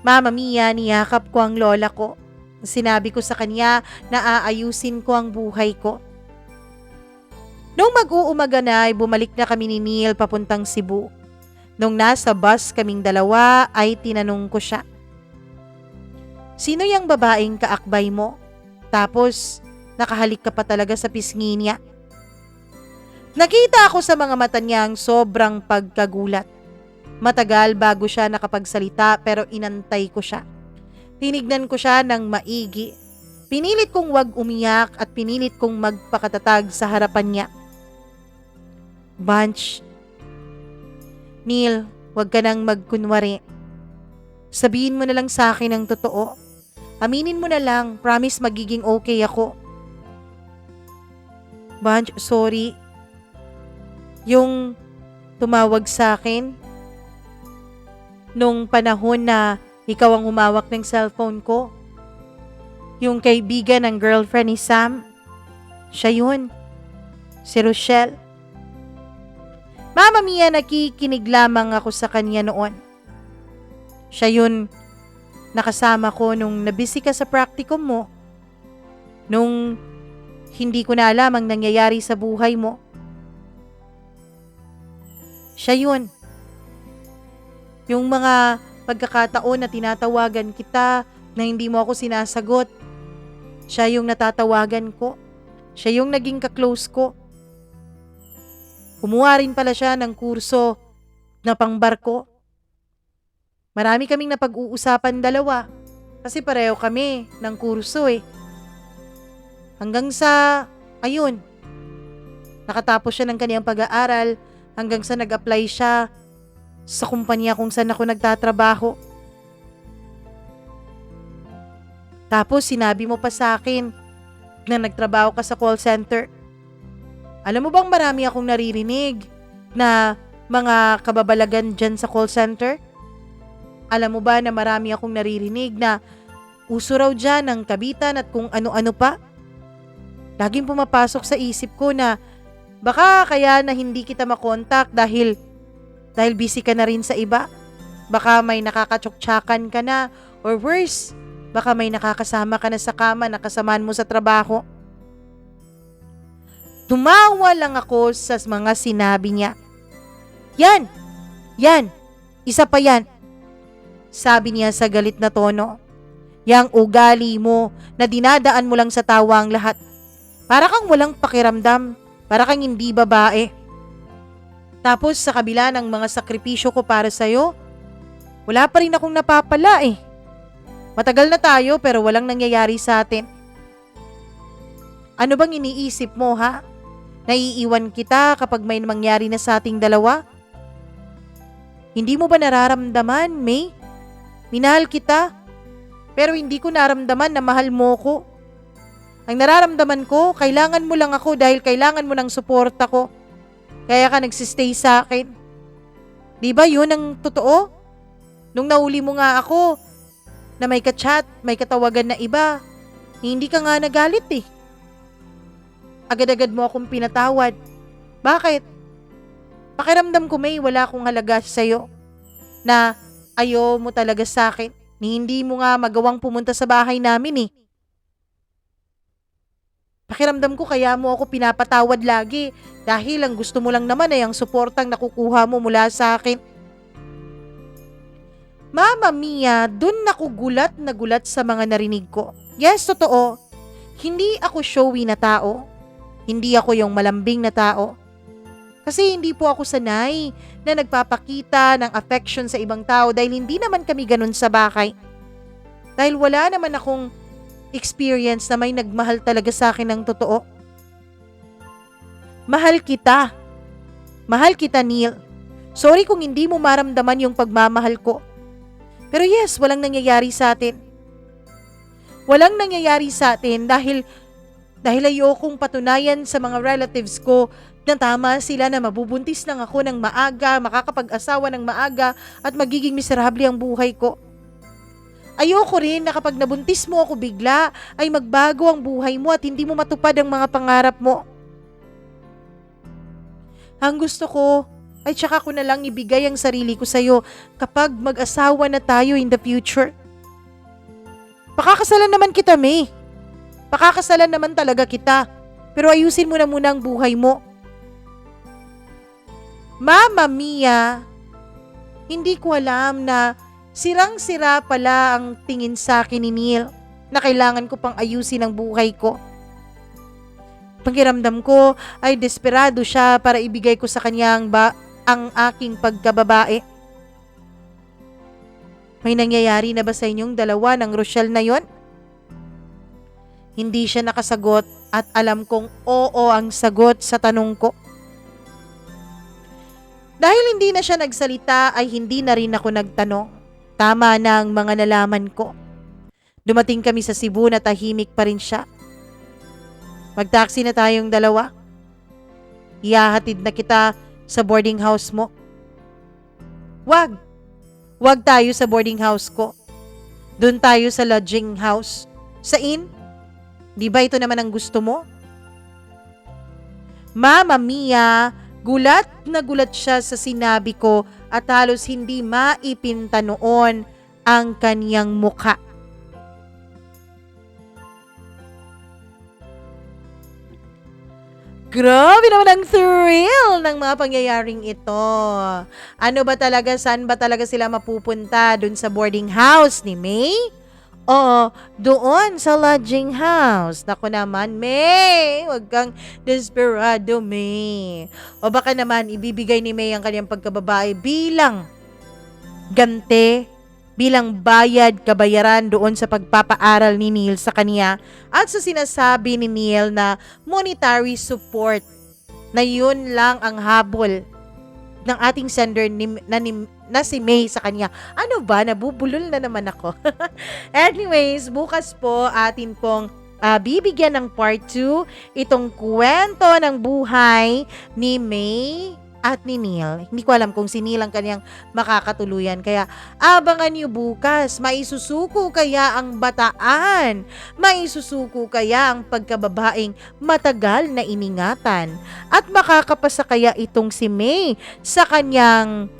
Mama Mia, niyakap ko ang lola ko. Sinabi ko sa kanya na aayusin ko ang buhay ko. Nung mag-uumaga na ay bumalik na kami ni Neil papuntang Cebu. Nung nasa bus kaming dalawa ay tinanong ko siya. Sino yung babaeng kaakbay mo? Tapos nakahalik ka pa talaga sa pisngi niya. Nakita ako sa mga mata niya ang sobrang pagkagulat. Matagal bago siya nakapagsalita pero inantay ko siya. Tinignan ko siya ng maigi. Pinilit kong wag umiyak at pinilit kong magpakatatag sa harapan niya. Bunch. Neil, wag ka nang magkunwari. Sabihin mo na lang sa akin ang totoo. Aminin mo na lang, promise magiging okay ako. Bunch, sorry. Yung tumawag sa akin nung panahon na ikaw ang humawak ng cellphone ko. Yung kaibigan ng girlfriend ni Sam. Siya yun. Si Rochelle. Mama Mia, nakikinig lamang ako sa kanya noon. Siya yun nakasama ko nung nabisi ka sa practicum mo. Nung hindi ko na alam ang nangyayari sa buhay mo. Siya yun. Yung mga pagkakataon na tinatawagan kita na hindi mo ako sinasagot. Siya yung natatawagan ko. Siya yung naging ka-close ko. Kumuha rin pala siya ng kurso na pangbarko. Marami kaming napag-uusapan dalawa kasi pareho kami ng kurso eh. Hanggang sa, ayun, nakatapos siya ng kaniyang pag-aaral hanggang sa nag-apply siya sa kumpanya kung saan ako nagtatrabaho. Tapos sinabi mo pa sa akin na nagtrabaho ka sa call center. Alam mo bang marami akong naririnig na mga kababalagan dyan sa call center? Alam mo ba na marami akong naririnig na uso raw dyan ng kabitan at kung ano-ano pa? Laging pumapasok sa isip ko na baka kaya na hindi kita makontak dahil busy ka na rin sa iba. Baka may nakakatsok-tsakan ka na or worse, baka may nakakasama ka na sa kama na kasamaan mo sa trabaho. Tumawa lang ako sa mga sinabi niya. Yan, isa pa yan. Sabi niya sa galit na tono. Yang ugali mo na dinadaan mo lang sa tawa ang lahat. Para kang walang pakiramdam, para kang hindi babae. Tapos sa kabila ng mga sakripisyo ko para sa'yo, wala pa rin akong napapala eh. Matagal na tayo pero walang nangyayari sa atin. Ano bang iniisip mo, ha? Naiiwan kita kapag may mangyari na sa ating dalawa? Hindi mo ba nararamdaman, May? Minahal kita, pero hindi ko naramdaman na mahal mo ko. Ang nararamdaman ko, kailangan mo lang ako dahil kailangan mo ng suporta ko. Kaya ka nagsistay sa akin. Di ba yun ang totoo? Nung nauli mo nga ako, na may ka-chat, may katawagan na iba, hindi ka nga nagalit eh. Agad-agad mo akong pinatawad. Bakit? Pakiramdam ko, May, wala akong halaga sa'yo. Na ayaw mo talaga sa akin. Ni hindi mo nga magawang pumunta sa bahay namin eh. Pakiramdam ko kaya mo ako pinapatawad lagi dahil ang gusto mo lang naman ay ang suportang nakukuha mo mula sa akin. Mama Mia, dun ako gulat na gulat sa mga narinig ko. Yes, totoo. Hindi ako showy na tao. Hindi ako yung malambing na tao. Kasi hindi po ako sanay na nagpapakita ng affection sa ibang tao dahil hindi naman kami ganun sa bahay. Dahil wala naman akong experience na may nagmahal talaga sa akin ng totoo. Mahal kita. Mahal kita, Neil. Sorry kung hindi mo maramdaman yung pagmamahal ko. Pero yes, walang nangyayari sa atin. Walang nangyayari sa atin dahil ayokong patunayan sa mga relatives ko na tama sila na mabubuntis lang ako ng maaga, makakapag-asawa ng maaga at magiging miserable ang buhay ko. Ayoko rin na kapag nabuntis mo ako bigla ay magbago ang buhay mo at hindi mo matupad ang mga pangarap mo. Ang gusto ko ay tsaka ko na lang ibigay ang sarili ko sa'yo kapag mag-asawa na tayo in the future. Pakakasalan naman kita, May. Pakakasalan naman talaga kita. Pero ayusin mo na muna ang buhay mo. Mama Mia, hindi ko alam na sirang-sira pala ang tingin sa akin ni Neil na kailangan ko pang ayusin ang buhay ko. Pakiramdam ko ay desperado siya para ibigay ko sa kanya ang aking pagkababae. May nangyayari na ba sa inyong dalawa ng Rochelle na yon? Hindi siya nakasagot at alam kong oo ang sagot sa tanong ko. Dahil hindi na siya nagsalita ay hindi na rin ako nagtanong. Tama na ang mga nalaman ko. Dumating kami sa Cebu na tahimik pa rin siya. Mag-taxi na tayong dalawa. Ihahatid na kita sa boarding house mo. Wag tayo sa boarding house ko. Doon tayo sa lodging house. Sa inn. Di ba ito naman ang gusto mo? Mama Mia, gulat na gulat siya sa sinabi ko at halos hindi maipinta noon ang kaniyang mukha. Grabe naman ang thrill ng mga pangyayaring ito. Ano ba talaga, saan ba talaga sila mapupunta? Dun sa boarding house ni May? O doon sa lodging house? Naku naman, May, huwag kang desperado, May. O baka naman ibibigay ni May ang kanyang pagkababae bilang gante, bilang bayad, kabayaran doon sa pagpapaaral ni Neil sa kanya at sa sinasabi ni Neil na monetary support na yun lang ang habol ng ating sender na si May sa kanya. Ano ba? Nabubulol na naman ako. Anyways, bukas po atin pong bibigyan ng part 2 itong kwento ng buhay ni May at ni Neil. Hindi ko alam kung si Neil ang kanyang makakatuluyan. Kaya abangan niyo bukas. Maisusuko kaya ang bataan? Maisusuko kaya ang pagkababaeng matagal na iningatan? At makakapasa kaya itong si May sa kanyang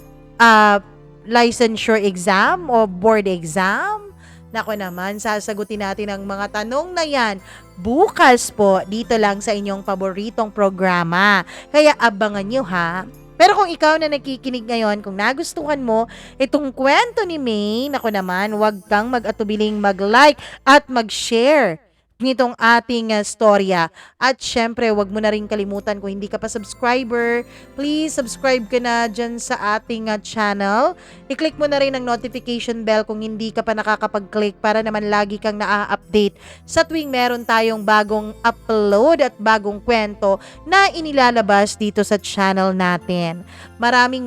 licensure exam o board exam? Nako naman, sasagutin natin ang mga tanong na yan bukas po dito lang sa inyong paboritong programa. Kaya abangan nyo ha. Pero kung ikaw na nakikinig ngayon, kung nagustuhan mo itong kwento ni May, nako naman, huwag kang mag-atubiling mag-like at mag-share nitong ating storya. At syempre, wag mo na rin kalimutan kung hindi ka pa subscriber, please subscribe ka na dyan sa ating channel. I-click mo na rin ang notification bell kung hindi ka pa nakakapag-click para naman lagi kang na-update sa tuwing meron tayong bagong upload at bagong kwento na inilalabas dito sa channel natin. Maraming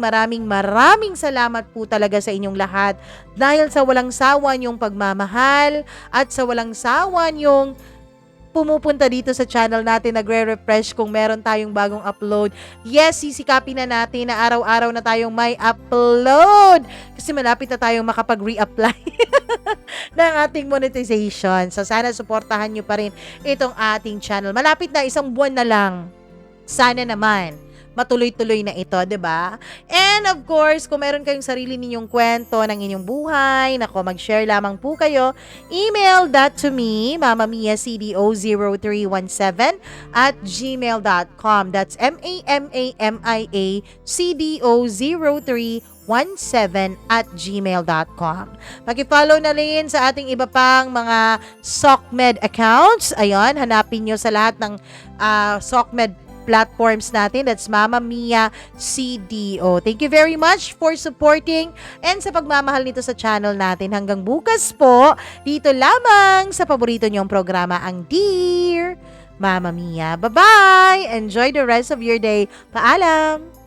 salamat po talaga sa inyong lahat dahil sa walang sawa niyong pagmamahal at sa walang sawa niyong pumupunta dito sa channel natin, nagre-refresh kung meron tayong bagong upload. Yes, sisikapin na natin na araw-araw na tayong may upload kasi malapit na tayong makapag-reapply ng ating monetization. So sana suportahan nyo pa rin itong ating channel. Malapit na, 1 buwan na lang. Sana naman matuloy-tuloy na ito, 'di ba? And of course, kung meron kayong sarili ninyong kwento ng inyong buhay, nako, mag-share lamang po kayo. Email that to me, mamamiacdo0317@gmail.com. That's mamamiacdo0317@gmail.com. Paki-follow na rin sa ating iba pang mga SOCMED accounts. Ayun, hanapin nyo sa lahat ng SOCMED platforms natin. That's Mama Mia CDO. Thank you very much for supporting and sa pagmamahal nito sa channel natin. Hanggang bukas po, dito lamang sa paborito niyong programa, ang Dear Mama Mia. Bye-bye! Enjoy the rest of your day. Paalam!